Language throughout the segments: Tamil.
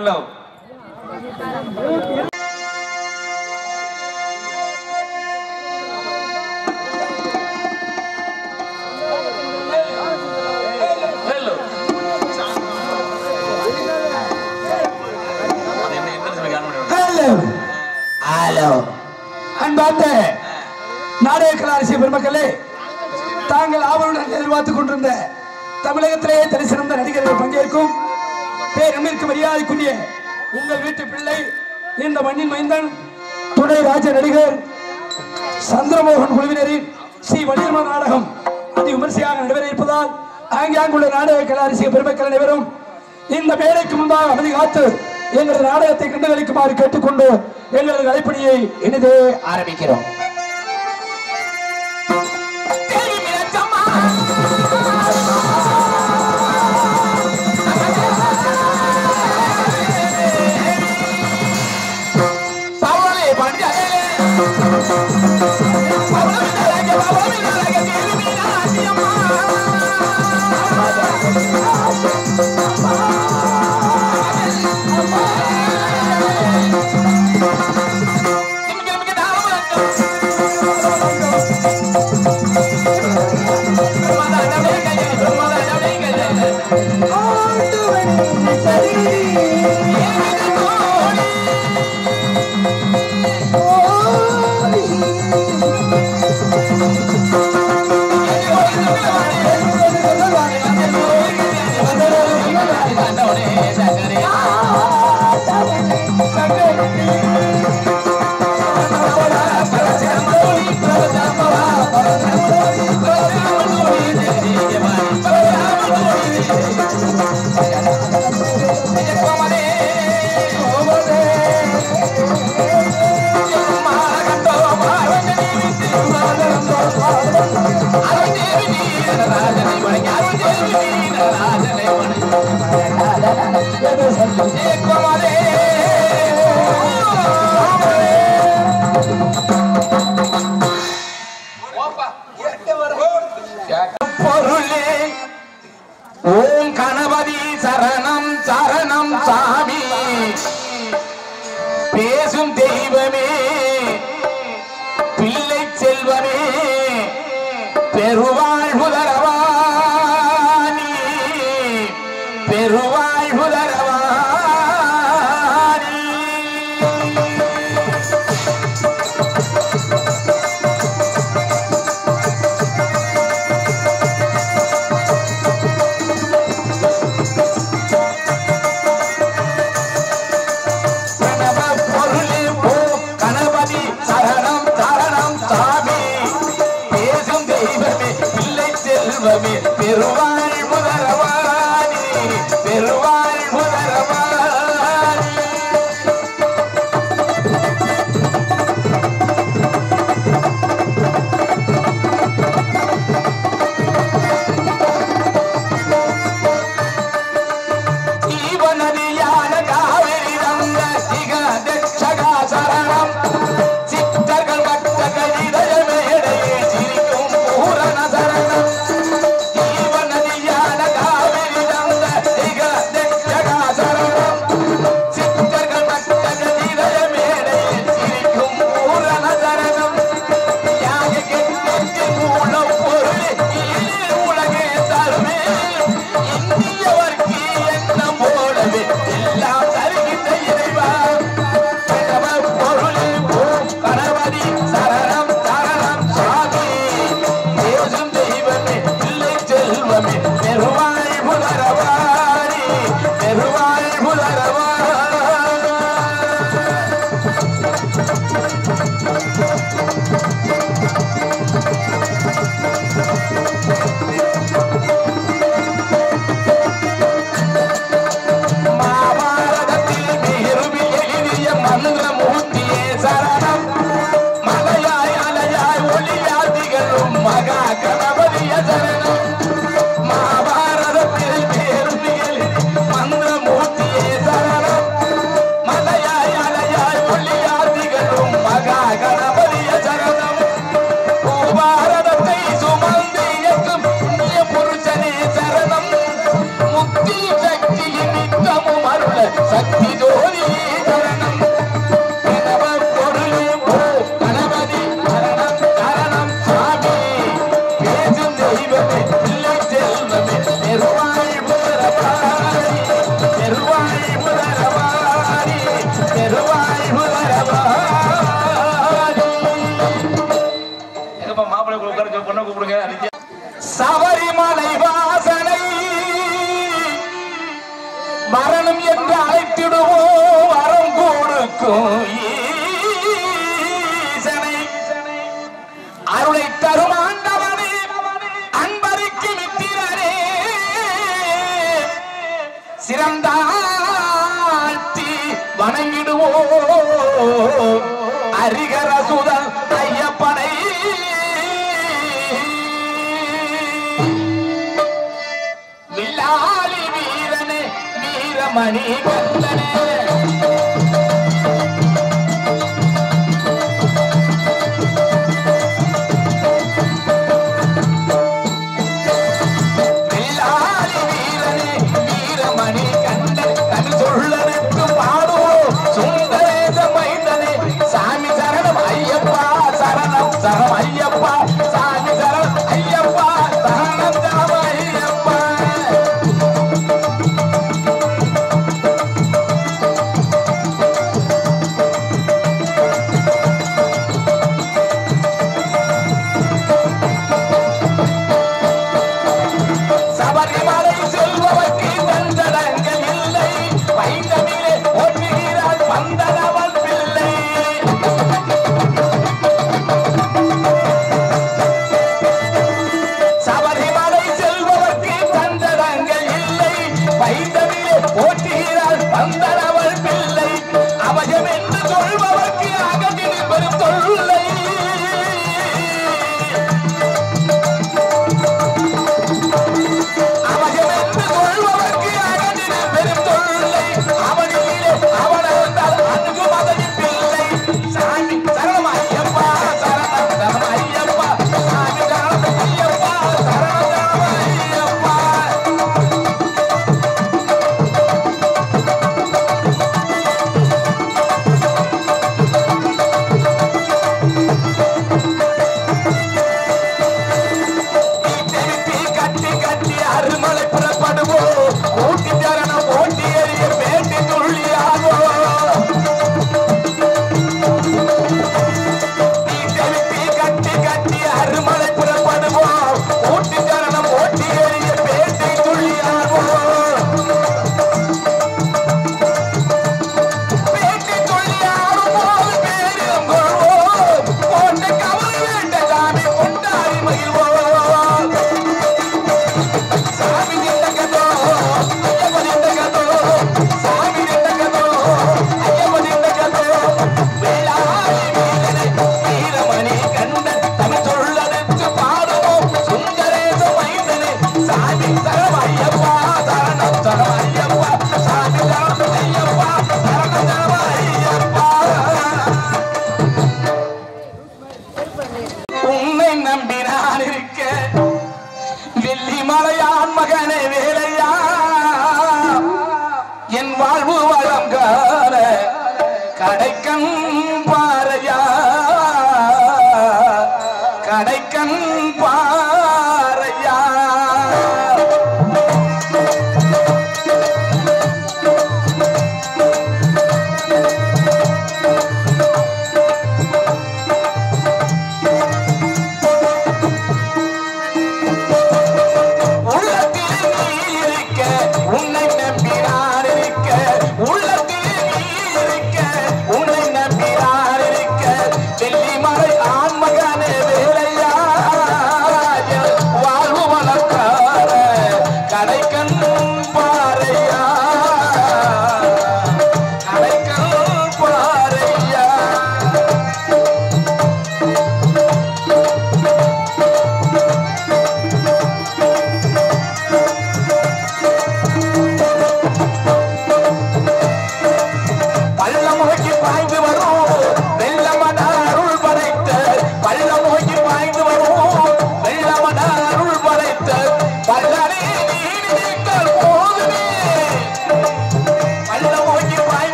Hello. அன்பார்ந்த நாடக கலாரசிய பெருமக்களே, தாங்கள் ஆவலுடன் எதிர்பார்த்துக் கொண்டிருந்த தமிழகத்திலேயே தரிசிறந்த நடிகர்கள் பங்கேற்கும் பேரமிற்கு மரியாதைக்குரிய உங்கள் வீட்டு பிள்ளை, இந்த மண்ணின் மைந்தன், துணை ராஜ நடிகர் சந்திரமோகன் குழுவினரின் ஸ்ரீ வள்ளியம்மா நாடகம் அதி விமர்சையாக நடைபெற இருப்பதால் ஆங்காங்குள்ள நாடக கலாரசிய பெருமக்கள் அனைவரும் இந்த மேடைக்கு முன்பாக அமைதி காத்து எங்களது நாடகத்தை கண்டுகளிக்குமாறு கேட்டுக்கொண்டு எங்களது அழைப்பணியை இனிதே ஆரம்பிக்கிறோம். ஓம் கணபதி சரணம் சரணம் சாமி, பேசும் தெய்வமே, பிள்ளை செல்வமே, பெருவாழ்வு தரவாணி, பெருவாழ்வு தரவாணி. பெருவாழ்வு தரவாணி, பெருவாழ்வு தரவாணி. ஜீவநதியான காவிரி ரங்க சிக தட்சகா சரணம், சித்தர்கள் பக்தர்கள் இதய மேடையே சிரிக்கும் பூரண சரணம். ஜீவநதி மாப்பிள்ளை உட்கார பொண்ணை கூப்பிடுங்க. சபரிமலை வாசனை மரணம் என்று அழைத்திடுவோம் வரம் கொடுக்கும் ஈசனை அருளை தரும் ஆண்டவனே அன்பருக்கு மித்திரனே சிறந்தாழ்த்தி வணங்கிடுவோம் அரிகர சுதன் ஐயப்பனை வில்லாலி வீரனே வீரமணி கந்தனே சரணம் ஐயப்பா சாமி சரணம் ஐயப்பா சரணம் சரணம் ஐயப்பா சபரிமலை செல்வதற்கு தந்தடங்கள் இல்லை வைந்தமிலே ஒற்றுகிறாள் வந்தனவள் பிள்ளை போற்றுகிறாள் வந்தனவள் பிள்ளை அவயம் என்று சொல்பவர்க்கு அகதில் பெரும் தொல்லை அவயம் என்று சொல்பவர்க்கு அகதில் பெரும் தொல்லை அவனிலே அவனால் அன்பு மதையின் பிள்ளை சாமி சரணம் ஐயப்பா சரணம் சரணம் ஐயப்பா சாமி சரணம் ஐயப்பா சரணம் சரணம் ஐயப்பா அருமலை புறப்படுவோம் கூட்டி தரணம் போட்டி எறிய பேட்டி துள்ளியாகோ கட்டி கட்டி அருமலை புறப்படுவோம் கூட்டி தரணம் போட்டி எறிய பேட்டி துள்ளியாகோ பேட்டி துள்ளியாகும் போது பேரும் கொள்வோம் போட்ட கவலை வேண்ட சாமி கொண்டாடி மகிழ்வோம் சாமி நின்றகதோ ஐயப்பன் நின்றகதோ சாமி நின்றகதோ ஐயப்பன் நின்றகதோ வேளாளி வீரனை வீரமணி கண்டன் தமிழ் சொல்லெடுத்து பாடுவோம் சுந்தரேச மைந்தனே சாமி சரணம் ஐயப்பா சரணம் சரணம் ஐயப்பா சாமி சரணம் ஐயப்பா சரணம் சரணம் ஐயப்பா உன்னை நம்பி நான் இருக்க வெள்ளிமலையான் மகனே வேலையா என் வாழ்வு வளம் காண கடைக்கண் பாறையா கடைக்கண் பாறையா உன்னை நம்பி நான் இருக்க உள்ளத்தில் நீ இருக்க உன்னை நம்பி நான் இருக்க வெள்ளிமலை ஆண்மகனே வேலையா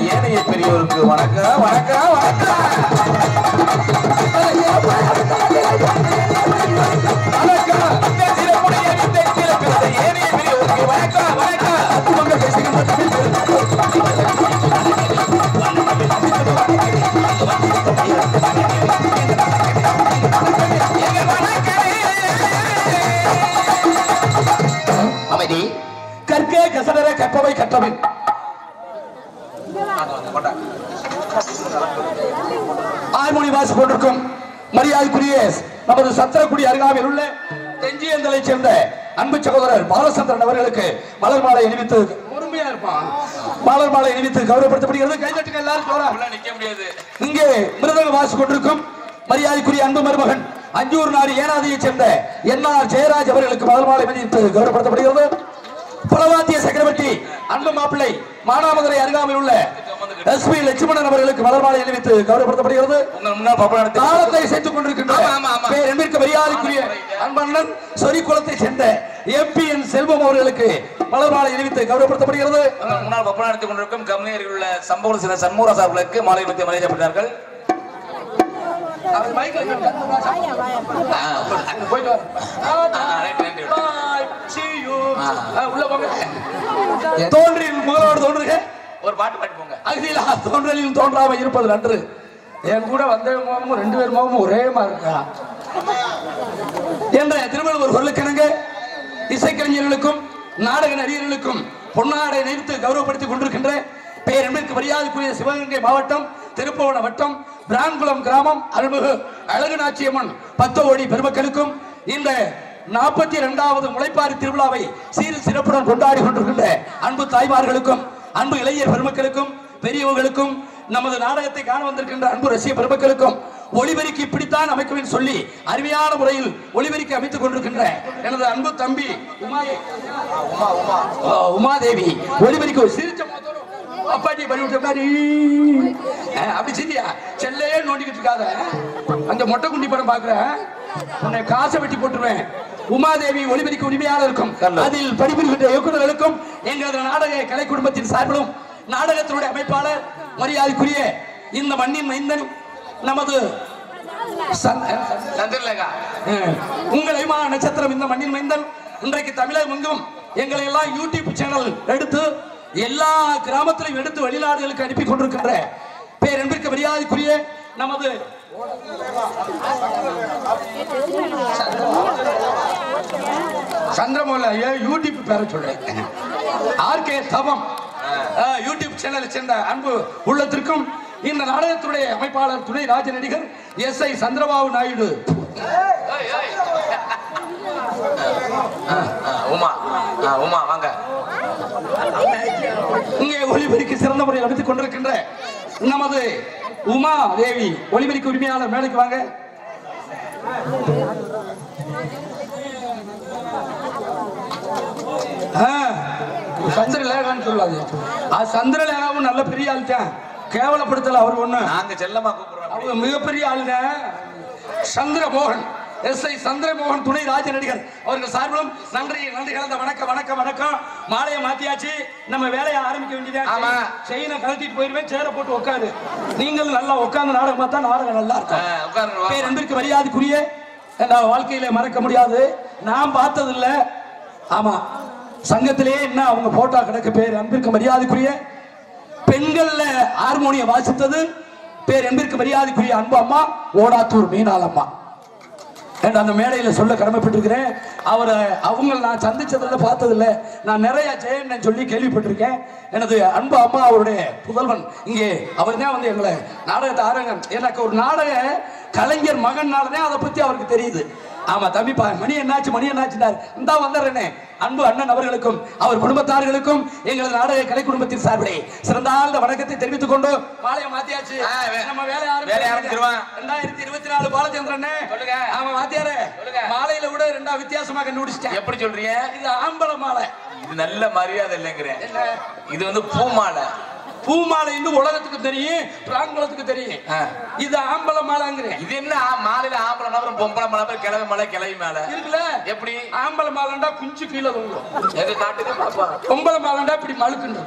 ஏனைய பெரியோருக்கு வணக்கம் வணக்கம் அமைதி கற்கே கசடர கற்பவை கற்றவை ஆர்மோனி வாசி கொண்டிருக்கும் மரியாதைக்குரிய நமது சத்திரக்குடி அருகாமையில் உள்ள தெஞ்சியந்தலை சேர்ந்த அன்பு சகோதரர் பாலச்சந்திரன் அவர்களுக்கு மலர் மாலை அணிவித்து பொறுமையா இருப்பான் மலர் மாலை அணிவித்து கௌரவப்படுத்தப்படுகிறது. கைதட்டுங்க எல்லாரும். நிக்க முடியாது. இங்கே மிருதங்க வாசி கொண்டிருக்கும் மரியாதைக்குரிய அன்பு மருமகன் அஞ்சூர் நாடு ஏனாதியை சேர்ந்த என்ஆர் ஜெயராஜ் அவர்களுக்கு மலர் மாலை அணிவித்து கௌரவப்படுத்தப்படுகிறது. பலவாத்திய சக்கரவர்த்தி அன்பு மாப்பிள்ளை மானாமதுரை அருகாமையில் உள்ள எஸ்பி லட்சுமணன் அவர்களுக்கு மலர் மாலை அணிவித்து கௌரவப்படுத்தப்படுகிறது. காலத்தை சேர்த்துக் கொண்டிருக்கின்ற மரியாதைக்குரிய அன்பண்ணன் சொரிக்குளத்தை சேர்ந்த எம்பிஎன் செல்வம் அவர்களுக்கு மலர் மாலை அணிவித்து கௌரவப்படுத்தப்படுகிறது. முன்னாள் பப்பம் நடத்திக் கொண்டிருக்கும் கம்யூனியர்கள் உள்ள சம்பவம் சில சண்முகராஜ் அவர்களுக்கு மாலை அணிவித்து மரியாதைப்பட்டார்கள். தோன்றில் முதலோடு தோன்றுக ஒரு பாட்டு பாட்டு போங்க. அகதியிலா தோன்றலில் தோன்றாம இருப்பது நன்று. என் கூட வந்த முகமும் ரெண்டு பேர் முகமும் ஒரே மாதிரி இருக்கா என்ற திருவள்ளுவர் சொல்லுக்கிணங்க இசைக்கலைஞர்களுக்கும் நாடக நடிகர்களுக்கும் பொன்னாடை நிறுத்து கௌரவப்படுத்திக் கொண்டிருக்கின்ற பேரன்பிற்கு மரியாதைக்குரிய சிவகங்கை மாவட்டம் திருப்பவன வட்டம் பிரான்குளம் கிராமம் அருள்மிகு அழகுநாச்சியம்மன் 10 கோடி பெருமக்களுக்கும் இந்த 42வது முளைப்பாரி திருவிழாவை சீர் சிறப்புடன் கொண்டாடி கொண்டிருக்கின்ற அன்பு தாய்மார்களுக்கும் அன்பு இளைஞர் பெருமக்களுக்கும் பெரியவர்களுக்கும் நமது நாடகத்தை காண வந்திருக்கின்ற அன்பு ரசிக பெருமக்களுக்கும் ஒளிபெருக்கி இப்படித்தான் அமைக்கும் சொல்லி அருமையான முறையில் ஒளிபெருக்கி அமைத்துக் கொண்டிருக்கின்ற எனது அன்பு தம்பி உமாதேவி ஒளிபெருக்கி சிரிச்ச அப்பாட்டி பண்ணி அப்படி சரியா செல்லையே நோண்டிக்கிட்டு இருக்காத. அந்த மொட்டை குண்டி படம் பாக்குறேன் உன்னை காசை வெட்டி போட்டுருவேன். உமாதேவி ஒளிபெருக்கி உரிமையாக இருக்கும். அதில் படிப்புகின்ற இயக்குநர்களுக்கும் எங்களது நாடக கலை குடும்பத்தின் சார்பிலும் நாடகத்தினுடைய அமைப்பாளர் மரியாதைக்குரிய இந்த மண்ணின் மைந்தன் நமது உங்கள் அபிமான நட்சத்திரம் இந்த மண்ணின் மைந்தன் இன்றைக்கு தமிழகம் எங்கும் எங்களை எல்லாம் யூடியூப் சேனல் எடுத்து எல்லா கிராமத்திலும் எடுத்து வெளிநாடுகளுக்கு அனுப்பி கொண்டிருக்கின்ற பேரன்பிற்கு மரியாதைக்குரிய நமது சந்திரமோகன் யூடியூப் பேர சொல்றேன் ஆர்கே தவம் யூடியூப் சேனலை சேர்ந்த அன்பு உள்ளத்திற்கும் இந்த நாடகத்துடைய அமைப்பாளர் துணை ராஜ நடிகர் எஸ்.ஐ. சந்திரபாபு நாயுடு உமா வாங்க இங்கே ஒளிபெருக்கி சிறந்த முறையில் அமைத்துக் கொண்டிருக்கின்ற நமது உமா தேவி ஒளிபெருக்கி உரிமையாளர் மேடைக்கு வாங்க. சந்திரலேகான்னு சொல்லாது. சந்திரலேகாவும் நல்ல பெரிய ஆள் தான், கேவலப்படுத்தல. அவர் ஒண்ணு நாங்க செல்லமா கூப்பிடுறோம். அவங்க மிகப்பெரிய ஆளுங்க. சந்திரமோகன் எஸ்.ஐ. சந்திரமோகன் துணை ராஜ நடிகர் அவர்கள் சார்பிலும் நன்றி நன்றி கலந்த வணக்கம் வணக்கம் வணக்கம். மாலையை மாத்தியாச்சு, நம்ம வேலையை ஆரம்பிக்க வேண்டியதா. செயினை கழட்டிட்டு போயிருவேன், சேர போட்டு உட்காரு. நீங்கள் நல்லா உட்கார்ந்து நாடகம் பார்த்தா நாடகம் நல்லா இருக்கும். பேர் அன்பிற்கு மரியாதைக்குரிய வாழ்க்கையில மறக்க முடியாது, நான் பார்த்தது இல்ல. ஆமா, சங்கத்திலேயே என்ன அவங்க போட்டோ கிடக்கு. பேர் அன்பிற்கு மரியாதைக்குரிய பெண்கள்ல ஹார்மோனியம் வாசித்தது பேர் அன்பிற்கு மரியாதைக்குரிய அன்பு அம்மா ஓடாத்தூர் மீனாள் அம்மா. அந்த மேடையில சொல்ல கடமைப்பட்டிருக்கிறேன். அவங்க நான் சந்திச்சதில்ல, பார்த்ததில்ல. நான் நிறைய ஜெயன் சொல்லி கேள்விப்பட்டிருக்கேன். எனது அன்பு அம்மா அவருடைய புதல்வன் இங்கே அவர் தான் வந்து எங்களை நாடகத்தை ஆரங்கம். எனக்கு ஒரு நாடக கலைஞர் மகன்னாலதான் அதை பத்தி அவருக்கு தெரியுது. ஆமா தம்பி, மணி என்னாச்சுனார். இந்த வந்துடுறேனே. அன்பு அண்ணன் அவர்களுக்கும் அவர் குடும்பத்தார்களுக்கும் எங்களது நாடக கலை குடும்பத்தின் சார்பிலே சிறந்தாழ்ந்த வணக்கத்தை தெரிவித்துக் கொண்டு மாலையை மாத்தியாச்சு. நம்ம வேலை ஆரம்பிச்சிருவோம். 2024 பாலச்சந்திரன். ஆமா மாத்தியாரு, மாலையில கூட ரெண்டா வித்தியாசமா கண்டுபிடிச்சிட்டேன். எப்படி சொல்றீங்க? இது ஆம்பளை மாலை. இது நல்ல மரியாதை இல்லைங்கிறேன். இது வந்து பூமாலை. பூமாலை உலகத்துக்கு தெரியும், பிராங்குளத்துக்கு தெரியும். இது ஆம்பளை மாலைங்கிறேன். இது என்ன மாலையில ஆம்பளை நபரும் பொம்பளை மலை, கிளவி மலை, கிளவி மேல இருக்குல்ல. எப்படி ஆம்பளை மாலைண்டா குஞ்சு கீழே தொங்கும். எங்க காட்டுக்கு பாப்பா. பொம்பளை மாலைண்டா இப்படி மழுக்குன்னு.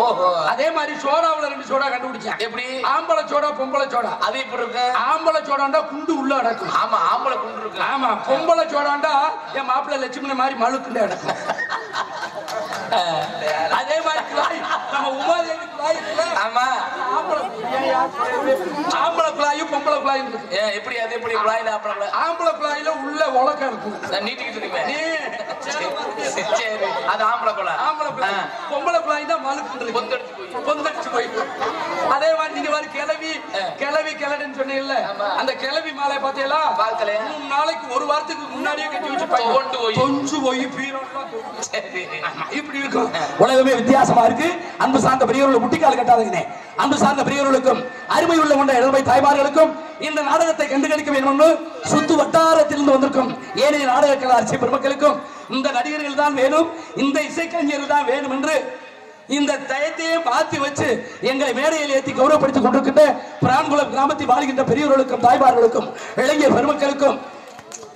ஓஹோ. அதே மாதிரி சோடாவுல 2 சோடா கண்டுபிடிச்சேன். எப்படி? ஆம்பளை சோடா பொம்பளை சோடா. அது இப்படி இருக்கு. ஆம்பளை சோடாண்டா குண்டு உள்ள அடக்கும். ஆமா, ஆம்பளை குண்டு இருக்கு. ஆமா, பொம்பளை சோடாண்டா என் மாப்பிள்ளை லட்சுமண மாதிரி மழுக்குண்டு அடக்கும். அதே மாதிரி நம்ம உமாதேவி குழாய் இருக்குல்ல. ஆமா, ஆம்பளை குழாயும் பொம்பளை குழாயும் இருக்கு. எப்படி? அது எப்படி குழாயில? ஆம்பளை குழாயில உள்ள உலக்கம் இருக்கும், நீட்டிக்கிட்டு இருக்கேன். அது ஆம்பளை குழாய். ஆம்பளை குழாய். பொம்பளை குழாய் தான் மழுக்கு பொந்தடிச்சு போய். அதே மாதிரி நீங்க மாதிரி கிளவி கிளடுன்னு சொன்னீங்கல்ல, அந்த கிளவி மாலை பாத்தீங்களா? 3 நாளைக்கு ஒரு வாரத்துக்கு முன்னாடியே கட்டி வச்சு கொஞ்சம் போய் இப்படி இருக்கும். உலகமே வித்தியாசமா இருக்கு. அன்பு சார்ந்த பெரியவர்கள் முட்டிக்கால் கட்டாதீங்க. அன்பு சார்ந்த பெரியவர்களுக்கும் அருமை உள்ள கொண்ட இளமை தாய்மார்களுக்கும் இந்த நாடகத்தை கண்டுகளிக்க வேண்டும் என்று சுத்து வட்டாரத்திலிருந்து வந்திருக்கும் ஏனைய நாடக கலாச்சார பெருமக்களுக்கும் இந்த நடிகர்கள் தான் வேணும், இந்த இசைக்கலைஞர்கள் தான் வேணும் என்று இந்த தயத்தையே மாற்றி வச்சு எங்களை மேடையில் ஏற்றி கௌரவப்படுத்திக் கொண்டிருக்கின்ற பிரான்குளம் கிராமத்தில் வாழ்கின்ற பெரியவர்களுக்கும் தாய்மார்களுக்கும் இளைஞர் பெருமக்களுக்கும்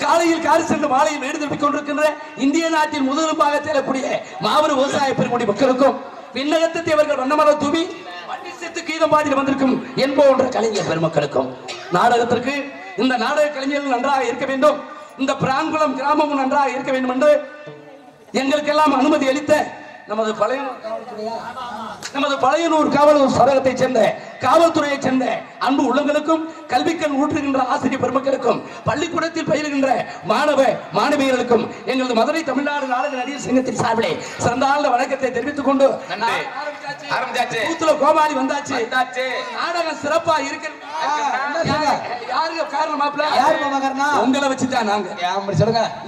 காலையில் காரி சென்று மாலையில் மேடு திருப்பிக் கொண்டிருக்கின்ற இந்திய நாட்டின் முதலுமாக தேடக்கூடிய மாபெரும் விவசாய பெருமுடி மக்களுக்கும் விண்ணகத்தை அவர்கள் வண்ணமலர் தூவி வண்டிசத்து கீதம் பாடியில் வந்திருக்கும் என்போன்ற கலைஞர் பெருமக்களுக்கும் நாடகத்திற்கு இந்த நாடக கலைஞர்கள் நன்றாக இருக்க வேண்டும், இந்த பிரான்குளம் கிராமமும் நன்றாக இருக்க வேண்டும் என்று எங்களுக்கெல்லாம் அனுமதி அளித்த நமது பழையனூர் காவலூர் சரகத்தை சேர்ந்த காவல்துறையை சேர்ந்த அன்பு உள்ளங்களுக்கும் கல்விக்கண் ஊற்றுகின்ற ஆசிரியர் பெருமக்களுக்கும் பள்ளிக்கூடத்தில் பயிலுகின்ற மாணவ மாணவியர்களுக்கும் எங்களது மதுரை தமிழ்நாடு நாடக நடிகர் சங்கத்தின் சார்பிலே சிறந்தாழ்ந்த வணக்கத்தை தெரிவித்துக் கொண்டு கோமாளி வந்தாச்சு. நாடகம் சிறப்பா இருக்கு. யாருக்கு காரணம் மாப்பிள்ள? உங்களை வச்சுதான் நாங்க.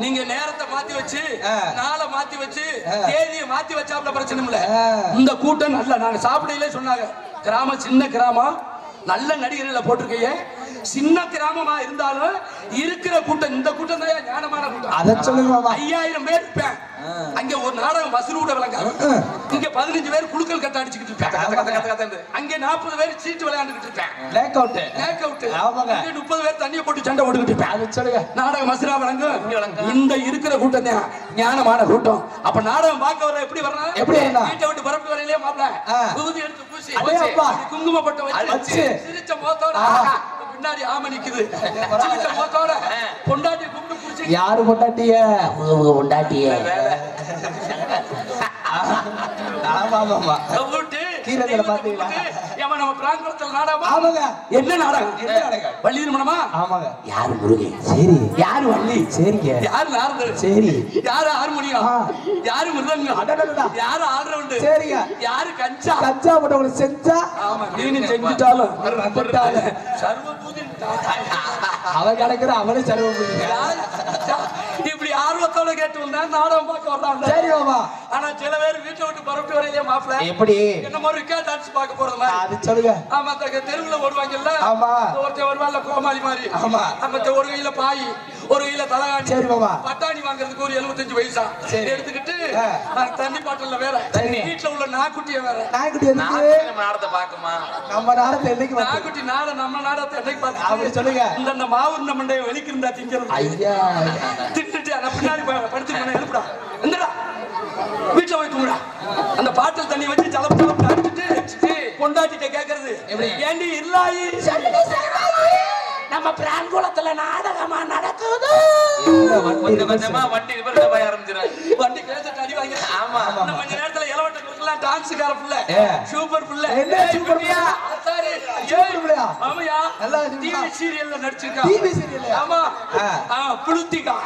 நீங்க நேரத்தை மாத்தி வச்சு, நாளை மாத்தி வச்சு, தேதியை மாத்தி வச்சாப்ல பிரச்சனை இல்ல. இந்த கூட்டம் நல்ல நாங்க சாப்பிடையிலே சொன்னாங்க, கிராமம் சின்ன கிராமம், நல்ல நடிகர்களை போட்டிருக்கீங்க. சின்ன கிராமமா இருந்தாலும் இருக்கிற கூட்டம், இந்த கூட்டம் தான் ஞானமான கூட்டம். அதை சொல்லுங்க. 5000 பேர் இருப்பேன். அங்க ஒரு நாடகம் வசூலோட விளங்காது. இங்க 15 பேர் குழுக்கள் கட்ட அடிச்சுக்கிட்டு இருப்பேன். அங்க 40 பேர் சீட்டு விளையாண்டுகிட்டு இருப்பேன். 30 பேர் தண்ணியை போட்டு சண்டை போட்டுக்கிட்டு இருப்பேன். அதை சொல்லுங்க. நாடகம் மசுரா விளங்கும். இந்த இருக்கிற கூட்டம் தான் ஞானமான கூட்டம். அப்ப நாடகம் பார்க்க வர எப்படி வரணும்? எப்படி வீட்டை விட்டு பரப்பு வரையிலே மாப்பிள்ள விபூதி எடுத்து பூசி குங்குமப்பட்ட வச்சு சிரிச்ச முகத்தோட பின்னாடி ஆம நிக்குது. முகத்தோட பொண்டாட்டி கூப்பிட்டு பூசி. யாரு பொண்டாட்டிய? பொண்டாட்டிய ஏமா நம்ம பிராங்கத்தில் நாடகம் ஆமாங்க. என்ன நாடகம்? என்ன நாடகம்? வள்ளி திருமணமா? ஆமாங்க. யாரு முருகன்? சரி. யாரு வள்ளி? சரிங்க. யாரு நாரதர்? சரி. யாரு ஹார்மோனியம்? யாரு மிருதங்கம்? அடடடடா. யாரு ஆல்ரவுண்ட்? சரிங்க. யாரு கஞ்சா? கஞ்சா போட்டவங்களை செஞ்சா ஆமா நீ செஞ்சுட்டாலும் சர்வபூதி அவன் கிடக்குற அவனே செலவு பண்ணுங்க. இப்படி ஆர்வத்தோட கேட்டு வந்தா நாடகம் பார்க்க வர்றாங்க. சரி மாமா. ஆனா சில பேர் வீட்டை விட்டு பரப்பிட்டு வரையிலே மாப்பிள்ள எப்படி என்ன மாதிரி இருக்கா டான்ஸ் பார்க்க போறது மாதிரி. அது சொல்லுங்க. ஆமா தெருவுல வருவாங்கல்ல. ஆமா. ஒருத்தர் வருவான்ல கோமாளி மாதிரி. ஆமா. அந்த ஒரு கையில பாய் ஒரு கையில தலகாணி. சரி மாமா. பட்டாணி வாங்குறதுக்கு ஒரு 75 பைசா எடுத்துக்கிட்டு தண்ணி பாட்டில்ல வேற வீட்டுல உள்ள நாக்குட்டிய வேற. நாய்க்குட்டி எதுக்கு நாடத்தை பாக்குமா? நம்ம நாடத்தை என்னைக்கு நாக்குட்டி நாட நம்ம நாடத்தை என்னைக்கு பார்த்து அப்படி சொல்லுங்க. இந்த மாவுண்ட மண்டைய வெளிக்கிருந்தா திங்கிறது. ஐயா திட்டுட்டு அந்த பின்னாடி படுத்து எழுப்புடா எந்தடா வீட்டுல போய் தூங்குடா. அந்த பாட்டில் தண்ணி வச்சு சலப்பு அடிச்சுட்டு கொண்டாட்டிட்ட கேக்குறது ஏண்டி இல்லாயி நம்ம பிரான்குளத்துல நாடகமா நடக்குது. கொஞ்சம் கொஞ்சமா வண்டி ரிப்பேர் போய் ஆரம்பிச்சிடும். வண்டி கேசட் அடி வாங்கி. ஆமா கொஞ்ச நேரத்துல இளவட்டங்களுக்கெல்லாம் டான்ஸ் கார புள்ள சூப்பர் புள்ள. என்ன சூப்பர் புள்ளையா? சாரி சூப்பர் புள்ளையா? ஆமாயா நல்லா டிவி சீரியல்ல நடிச்சிருக்கா. டிவி சீரியல்ல ஆமா புளுத்திகா.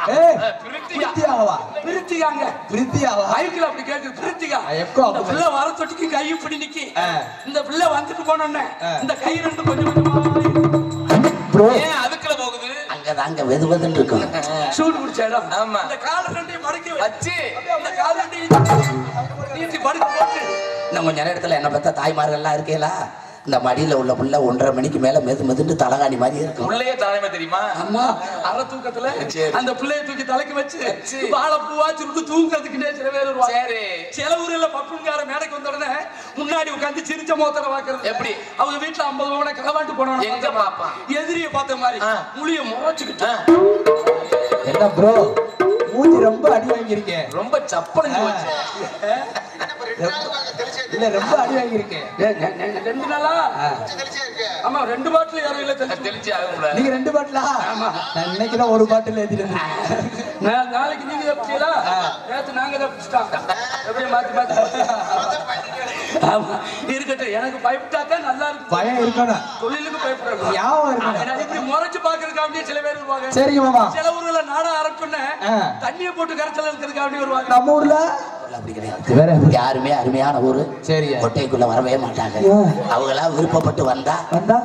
பிரித்தியாவா? பிரித்திகாங்க. பிரித்தியாவா? மைக்கில் அப்படி கேக்குது பிரித்திகா. எப்போ இந்த பிள்ளை வர தொட்டிக்கு கை இப்படி நிக்கி. இந்த பிள்ளை வந்துட்டு போனோன்னே இந்த கை ரெண்டு கொஞ்சம் கொஞ்சமா ஏன் அதுக்குள்ள போகுது? அங்கதாங்க வெது வெதுன்னு இருக்கும். சூடு பிடிச்ச இடம். ஆமா. இந்த கால ரெண்டையும் மடக்கி வச்சு இந்த கால ரெண்டையும் நீட்டி படுக்க போட்டு இன்னும் கொஞ்ச நேரத்துல என்ன பார்த்தா தாய்மார்கள் எல்லாம் இருக்கேலா இந்த மடியில உள்ள புள்ள 1:30 மணிக்கு மேல மெதுன்னு தலகாணி மாதிரி இருக்கும். உள்ளே தலைமை தெரியுமா? அம்மா அரை தூக்கத்துல அந்த பிள்ளைய தூக்கி தலைக்கு வச்சு வாழைப்பூவா சுருட்டு தூங்குறதுக்குன்னே சில பேர் வருவாங்க. சரி. சில ஊர்ல பப்புங்கார மேடைக்கு வந்த உடனே முன்னாடி உட்காந்து சிரிச்ச மோத்தர பாக்குறது. எப்படி? அவங்க வீட்டுல 50 பவுன களவாண்டு போனவன எங்க பாப்பா எதிரிய பார்த்த மாதிரி முழிய முறைச்சுக்கிட்டு என்ன ப்ரோ மூஞ்சி ரொம்ப அடி வாங்கியிருக்கேன். ரொம்ப சப்பனஞ்சு போச்சு. இல்ல ரொம்ப அடி வாங்கியிருக்கேன். 2 நாளா ஆமா 2 பாட்டில் யாரும் இல்ல தெளிச்சு ஆகும்ல. நீங்க 2 பாட்டிலா? ஆமா. நான் இன்னைக்கு தான் 1 பாட்டில் ஏத்திட்டு நாளைக்கு நீங்க தப்பிச்சீங்களா? நேத்து நாங்க தப்பிச்சிட்டோம். எப்படியே மாத்தி ஆமா இருக்கட்டும். எனக்கு பயப்பட்டாதான் நல்லா இருக்கும். பயம் இருக்கணும். தொழிலுக்கு பயப்படுறாங்க. யாவும் இருக்கணும். இப்படி முறைச்சு பாக்குறதுக்காக சில பேர் வருவாங்க. சரிங்க மாமா. சில ஊர்ல நாட ஆரம்பிச்சோன்னே தண்ணியை போட்டு கரைச்சல் இருக்கிறதுக்காக வருவாங்க. நம்ம ஊர்ல அப்படி கிடையாது. யாருமே அருமையான ஊரு. சரி. கொட்டைக்குள்ள வரவே மாட்டாங்க. அவங்களா விருப்பப்பட்டு வந்தா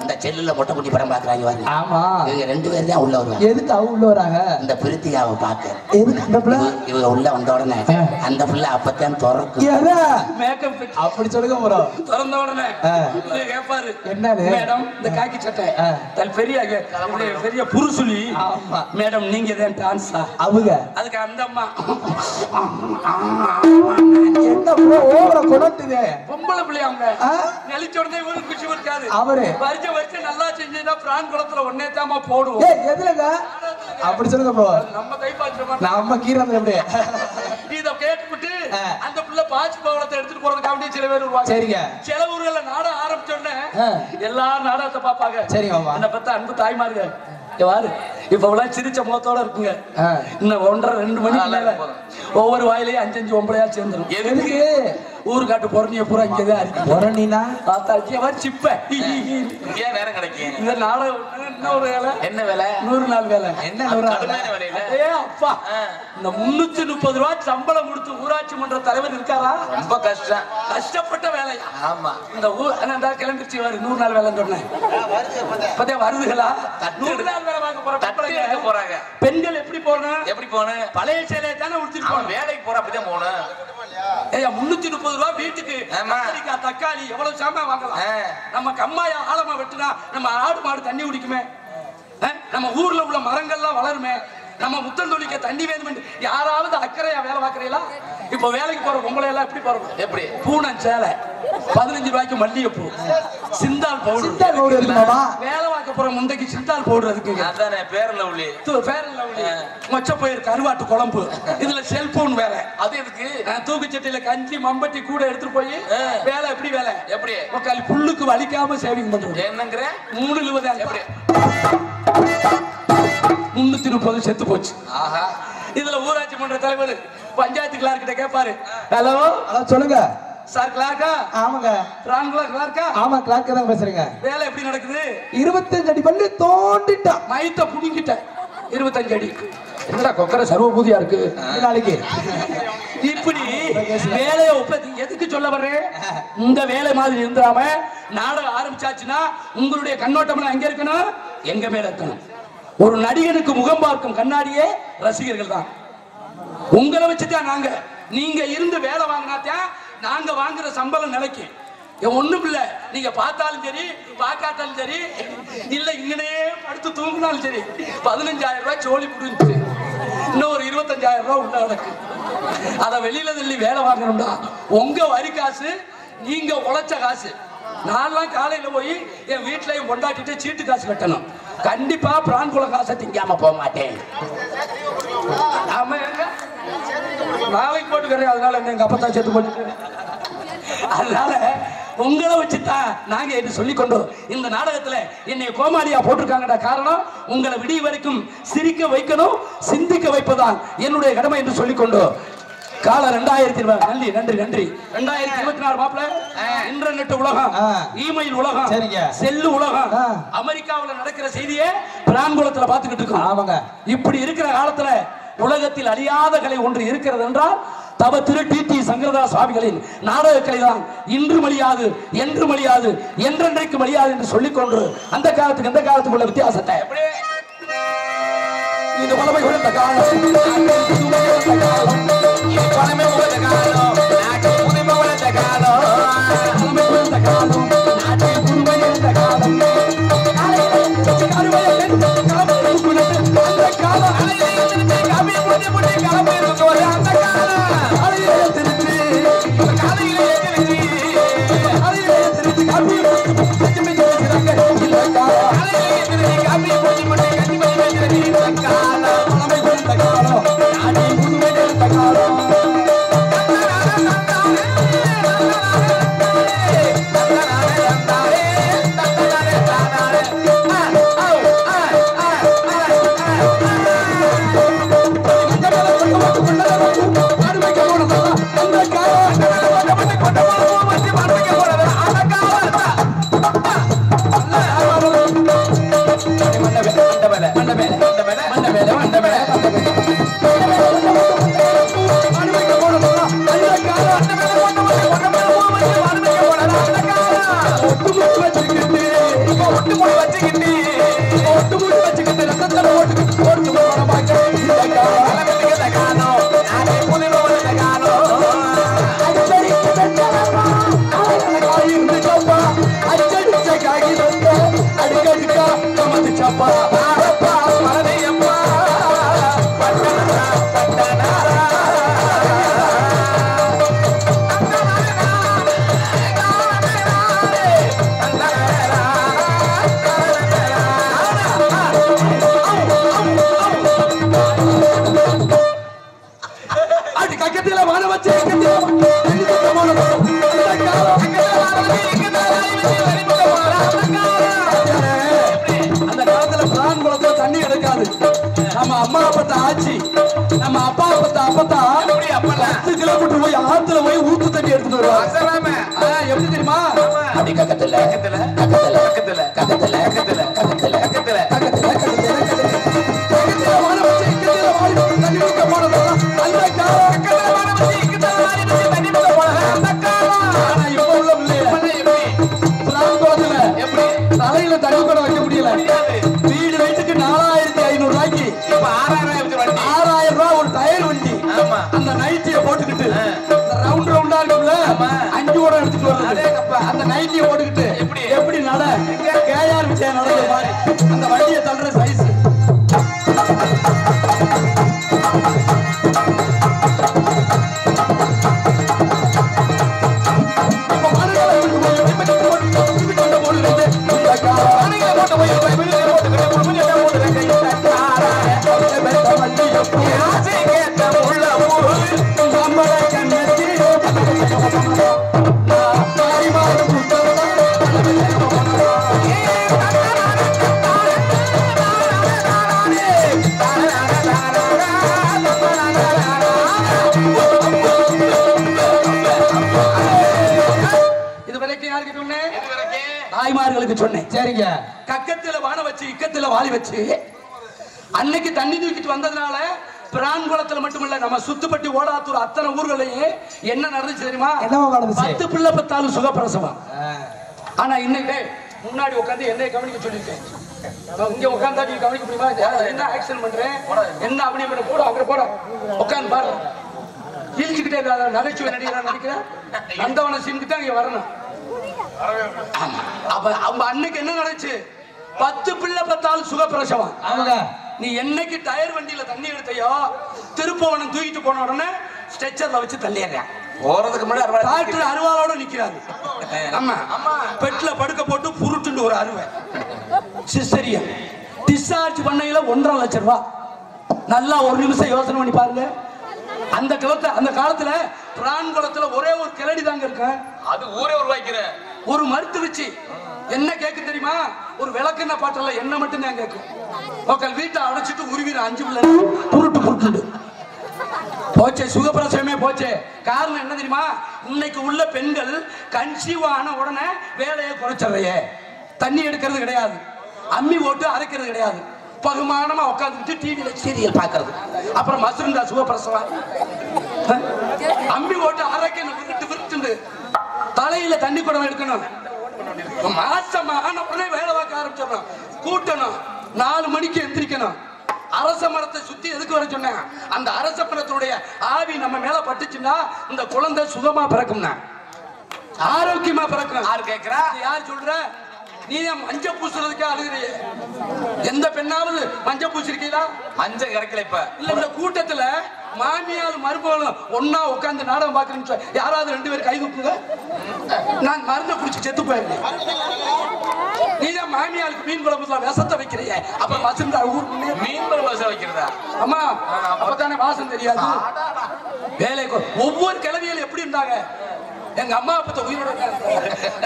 இந்த செல்லுல மொட்டை குட்டி படம் பாக்குறாங்க பாருங்க. ஆமா. இவங்க 2 பேர் தான் உள்ள வருவாங்க. எதுக்கு அவங்க உள்ள வராங்க? இந்த பிரித்திகாவை பாக்க. எதுக்கு அந்த பிள்ளை? இவங்க உள்ள வந்த உடனே அந்த பிள்ளை அப்பத்தான் திறக்கும். மேக்கப் அப்படி சொல்லுங்க ப்ரோ. திறந்த உடனே கேட்பாரு என்னது மேடம் இந்த காக்கி சட்டை பெரிய புருசுலி. ஆமா மேடம் நீங்க தான் டான்ஸா? அவங்க அதுக்கு அந்த அம்மா என்ன ப்ரோ ஓவரா கொடட்டுதே. பொம்பளை பிள்ளை அவங்க நெளிச்ச உடனே இவருக்கு குச்சி இருக்காது. அவரு வரிச்சை நல்லா செஞ்சா பிரான் குளத்துல ஒன்னே தாமா போடுவோம். எதுலங்க அப்படி சொல்லுங்க ப்ரோ. நம்ம கைப்பாச்சு நம்ம கீரத்துல எப்படி இத கேட்டுவிட்டு அந்த பிள்ளை பாச்சு பவளத்தை எடுத்துட்டு போறதுக்காக சில பேர் வருவாங்க. சரிங்க. சில ஊர்ல நாடகம் ஆரம்பிச்ச உடனே எல்லாரும் நாடகத்தை பாப்பாங்க. சரி மாமா. என்ன பத்த அன்பு தாய்மாருங்க வாரு இப்ப சிரிச்ச முகத்தோட இருக்குங்க. இன்னும் 1:30-2 மணிக்கு மேல ஒவ்வொரு வாயிலையும் 5-5 ஒம்பளையா சேர்ந்துடும். எதுக்கு? ஊருக்காட்டு பொறணிய பூரா இங்கதான் இருக்கு. பொறணினா சிப்ப ஏன் நேரம் கிடைக்கும்? இந்த நாடகம் என்ன ஒரு வேலை? என்ன வேலை? 100 நாள் வேலை. என்ன 100 நாள் வேலையில? அப்பா இந்த 330 ரூபாய் சம்பளம் கொடுத்து ஊராட்சி மன்ற தலைவர் இருக்காரா? ரொம்ப கஷ்டம். கஷ்டப்பட்ட வேலையா? ஆமா. இந்த கிளம்பிச்சு 100 நாள் வேலை சொன்னேன். பத்தியா வருதுகளா? 100 நாள் வேலை வாங்க போறாங்க. பெண்கள் எப்படி போகணும்? எப்படி போகணும்? பழைய சேலையை தானே உடுத்திட்டு போகணும். வேலைக்கு போற அப்படிதான் போகணும். 330 ரூபாய் வீட்டுக்கு தக்காளி எவ்வளவு சாமான் வாங்கலாம்? நம்ம கம்மாயா ஆழமா வெட்டுனா நம்ம ஆடு மாடு தண்ணி குடிக்குமே. நம்ம ஊர்ல உள்ள மரங்கள்லாம் வளருமே. நம்ம முத்தந்தொழிக்க தண்ணி வேணும். யாராவது அக்கறையா வேலை பார்க்கறீங்களா? இப்ப வேலைக்கு போற பொம்பளை எல்லாம் எப்படி போறோம்? எப்படி? பூனை சேலை 15 ரூபாய்க்கு மல்லிகைப்பூ, சிந்தால் பவுடர். வேலை பார்க்க போற முந்தைக்கு சிந்தால் பவுடர் இருக்குங்க. அதானே பேரல உள்ளி மொச்ச பயிர் கருவாட்டு குழம்பு. இதுல செல்போன் வேலை. அது எதுக்கு? தூக்குச்சட்டியில கஞ்சி மம்பட்டி கூட எடுத்துட்டு போய் வேலை எப்படி வேலை? எப்படி? உக்காலி புல்லுக்கு வலிக்காம சேவிங் பண்றது. என்னங்கிற 3.70 எப்படி? 330 செத்து போச்சு. இதுல ஊராட்சி மன்ற தலைவர் பஞ்சாயத்து கிளார்கிட்ட கேட்பாரு. ஹலோ சொல்லுங்க சார் கிளார்க்கா? ஆமாங்க. ராங்களா கிளார்க்கா? ஆமா கிளார்க் தான் பேசுறேங்க. வேலை எப்படி நடக்குது? 25 அடி பல்லு தோண்டிட்டா. மைத்த புடிங்கிட்ட 25 அடி. என்னடா கொக்கர சர்வபூதியா இருக்கு நாளைக்கு. இப்படி வேலையை எதுக்கு சொல்ல வர்றேன்? இந்த வேலை மாதிரி இருந்தாம நாடகம் ஆரம்பிச்சாச்சுன்னா உங்களுடைய கண்ணோட்டம் எங்க இருக்கணும்? எங்க மேல இருக்கணும். ஒரு நடிகனுக்கு முகம் பார்க்கும் கண்ணாடியே ரசிகர்கள் தான். உங்களை வச்சுதான் நீங்க இருந்து வேலை வாங்கினாத்தான் நாங்க வாங்குற சம்பளம் நிலைக்கும். ஒண்ணும் இல்ல, நீங்க பார்த்தாலும் சரி பார்க்காட்டாலும் சரி இல்ல இங்கனே படுத்து தூங்கினாலும் சரி 15,000 ரூபாய் சோழி புடிச்சு இன்னும் ஒரு 25,000 ரூபாய் உள்ள நடக்கு. அத வெளியில தள்ளி வேலை வாங்கணும்டா. உங்க வரி காசு, நீங்க உழைச்ச காசு. நான்லாம் காலையில போய் என் வீட்டுலயும் கொண்டாட்டிட்டு சீட்டு காசு கட்டணும். கண்டிப்பா பிரான் குளம் காசை திங்காம போக மாட்டேன். ஆமா, நாளைக்கு போட்டுக்கிறேன். அதனால என்ன எங்க அப்பத்தான் சேர்த்து போட்டு, அதனால உங்களை வச்சுதான் நாங்க என்று சொல்லிக்கொண்டு இந்த நாடகத்துல என்னை கோமாளியா போட்டிருக்காங்கடா. காரணம் உங்களை விடிய வரைக்கும் சிரிக்க வைக்கணும், சிந்திக்க வைப்பதான் என்னுடைய கடமை என்று சொல்லிக்கொண்டு கால 2024 நன்றி நன்றி 2024 மாப்பிள இன்டர்நெட் உலகம், இமெயில் உலகம், செல்லு உலகம், அமெரிக்காவில் நடக்கிற செய்தியை பிரான்குளத்துல பாத்துக்கிட்டு இருக்கோம். ஆமாங்க. இப்படி இருக்கிற காலத்துல உலகத்தில் அழியாத கலை ஒன்று இருக்கிறது என்றால் தவ திரு டி சங்கரதாஸ் சுவாமிகளின் நாடக கலை தான். இன்று மலியாது, என்று மலியாது, என்றென்றைக்கு மலியாது என்று சொல்லிக்கொண்டு அந்த காலத்துக்கு இந்த காலத்துக்குள்ள வித்தியாசத்தை இது பலமை உயர்ந்த காலம், பலமை உயர்ந்த காலம், நாட்டில் புதுமை உயர்ந்த காலம், பலமை உயர்ந்த காலம், நாட்டில் புதுமை உயர்ந்த காலம், நம்ம அம்மா அப்பா ஆச்சு, நம்ம அப்பா அப்பா 10 கிலோமீட்டர் போய் ஆத்துல போய் ஊத்து தண்ணி எடுத்துட்டு வருவாங்க. எப்படி தெரியுமா? அப்படி கக்கத்துல கக்கத்துல கக்கத்துல கக்கத்துல கக்கத்துல கக்கத்துல கக்கத்துல கக்கத்துல கக்கத்துல கக்கத்துல வான வச்சு இக்கத்துல வாடி தண்ணி ஊத்த போறதா அந்த காலம். கக்கத்துல வான வச்சு இக்கத்துல வாடி தண்ணி ஊத்த போறதா அந்த காலம். ஆனா இப்போ உள்ள பிள்ளைங்க எப்படி பிரான்குளத்துல எப்படி தலையில தண்ணி கூட வைக்க முடியல. வீடு வயிற்றுக்கு 4,500 ரூபாய்க்கு இப்ப 6,000 ரூபாய் ஒரு டயர் வண்டி. அந்த நைட்டியை போட்டுக்கிட்டு ரவுண்ட் ரவுண்டா இருக்கும்ல 5 கூட எடுத்துட்டு வருது. அந்த நைட்டியை போட்டுக்கிட்டு எப்படி நட கேஆர் விஜய் நடக்கிற மாதிரி அந்த வண்டியை தள்ளுற சைஸ். சொன்னேன்? எது வரைக்கும்? தாய்மார்களுக்கு சொன்னேன். சரிங்க. கக்கத்துல வான வச்சு இக்கத்துல வாலி வச்சு அன்னைக்கு தண்ணி தூக்கிட்டு வந்ததுனால பிரான்குளத்துல மட்டுமல்ல நம்ம சுத்துப்பட்டி ஓடாத்தூர் அத்தனை ஊர்களையும் என்ன நடந்துச்சு தெரியுமா? என்னவா நடந்துச்சு? 10 பிள்ளை 10 சுகப்பிரசவம். ஆனா இன்னைக்கு முன்னாடி உட்காந்து என்னை கவனிக்க சொல்லிருக்கேன். இங்க உட்காந்தா நீ கவனிக்க முடியுமா? என்ன ஆக்சன் பண்றேன், என்ன அப்படி பண்ண, போட அங்க போட உட்காந்து பாரு. இழுச்சுக்கிட்டே நகைச்சுவை நடிகரா நடிக்கிறேன். நந்தவன சீனுக்கு தான் இங்க வரணும். அப்ப அவங்க அன்னைக்கு என்ன நடந்துச்சு? 10 பிள்ளை 10 சுகப்பிரசவம். ஆமாங்க. நீ என்னைக்கு டயர் வண்டியில தண்ணி எடுத்தையோ திருப்பவனம் தூக்கிட்டு போன உடனே ஸ்ட்ரெச்சர்ல வச்சு தள்ளிடுறேன். போறதுக்கு முன்னாடி டாக்டர் அருவாளோட நிக்கிறாரு. ஆமா ஆமா, பெட்ல படுக்க போட்டு புருட்டுண்டு ஒரு அருவை சிஸ்டரியன் டிஸ்சார்ஜ் பண்ணையில 1.5 லட்சம் ரூபாய். நல்லா ஒரு நிமிஷம் யோசனை பண்ணி பாருங்க. அந்த காலத்துல பிரான்குளத்துல ஒரே ஒரு கிளடி தாங்க இருக்க. அது ஊரே உருவாக்கிற ஒரு மருத்துவ வச்சு என்ன கேட்க தெரியுமா? ஒரு விளக்கெண்ண பாட்டல என்ன மட்டும் தான் கேட்கும். மக்கள் வீட்டை அடைச்சிட்டு உருவிற 5 பிள்ளை புருட்டு புருட்டு போச்சே, சுகப்பிரசவமே போச்சே. காரணம் என்ன தெரியுமா? இன்னைக்கு உள்ள பெண்கள் கன்சீவ் ஆன உடனே வேலையை குறைச்சறையே, தண்ணி எடுக்கிறது கிடையாது, அம்மி ஓட்டு அரைக்கிறது கிடையாது, பகுமானமா உட்காந்துட்டு டிவியில சீரியல் பாக்குறது. அப்புறம் மசுருந்தா சுகப்பிரசவம், அம்மி ஓட்டு அரைக்கணும், விருட்டு விருட்டு தலையில தண்ணி குடம் எடுக்கணும், மாசமான உடனே வேலை பார்க்க ஆரம்பிச்சிடணும், கூட்டணும், 4 மணிக்கு எந்திரிக்கணும். அரச மரத்தை சுத்தி எதுக்கு வர சொன்னேன்? அந்த அரச மரத்துடைய ஆவி நம்ம மேல பட்டுச்சுன்னா இந்த குழந்தை சுகமா பிறக்கும்னா, ஆரோக்கியமா பிறக்கும். யாரு கேக்குறா? யார் சொல்ற? நீ மஞ்சள் பூசுறதுக்கே அழுகிறீ. எந்த பெண்ணாவது மஞ்சள் பூசிருக்கீங்களா? மஞ்சள் கரைக்கல. இப்ப இல்ல இந்த கூட்டத்துல மாமியார் மருமகளும் ஒன்னா உட்கார்ந்து நாடகம் பாக்குறேன்னு யாராவது 2 பேர் கை தூக்குங்க. நான் மருந்தை குடிச்சு செத்து போயிருந்தேன். நீதான் மாமியாருக்கு மீன் குழம்புல விஷத்தை வைக்கிறீங்க. அப்புறம் வசந்தா ஊருக்கு மீன் குழம்பு வைக்கிறதா? அம்மா அப்பதானே வாசம் தெரியாது. வேலைக்கு ஒவ்வொரு கிழவிகள் எப்படி இருந்தாங்க? எங்க அம்மா அப்பத்த உயிரோட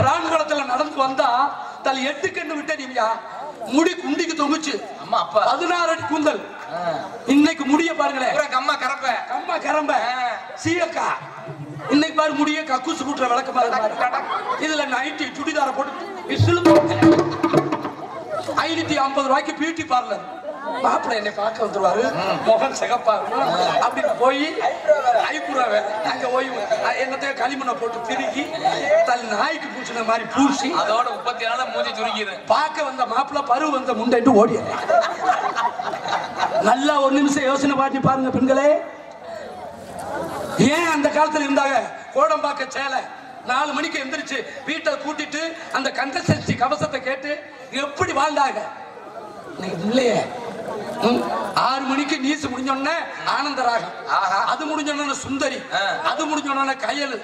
பிரான்குளத்துல நடந்து வந்தா தலை 8 கண்ணு விட்டீங்களா? முடி குண்டிக்கு தொங்குச்சு. அம்மா அப்பா 16 அடி கூந்தல். இன்னைக்கு முடிய பாருங்களேன், கம்மா கரப்ப கம்மா கரம்ப சீயக்கா. இன்னைக்கு பாரு முடிய கக்கூசு கூட்டுற விளக்க பாரு. இதுல நைட்டி சுடிதார போட்டு 550 ரூபாய்க்கு பியூட்டி பார்லர். மாப்பிள்ளை என்னை பார்க்க வந்துருவாரு, முகம் சிகப்பா அப்படின்னு போய் ஐப்புறா வேலை அங்க போய் என்னத்தையும் களிமண்ணை போட்டு திருகி தன் நாய்க்கு பூசின மாதிரி பூசி அதோட 34 மூஞ்சி சுருங்கிது. பார்க்க வந்த மாப்பிள்ளை பருவ வந்த முண்டைட்டு ஓடிய. நல்லா ஒரு நிமிஷம் யோசனை பண்ணி பாருங்க பெண்களே. ஏன் அந்த காலத்துல இருந்தாங்க? கோடம்பாக்க சேலை 4 மணிக்கு எந்திரிச்சு வீட்டை கூட்டிட்டு அந்த கந்தசஷ்டி கவசத்தை கேட்டு எப்படி வாழ்ந்தாங்க. இல்லையே 6 மணிக்கு நீசு முடிஞ்சோடனே ஆனந்தராகம், அது முடிஞ்சோடனே சுந்தரி, அது முடிஞ்சோடனே கயல்,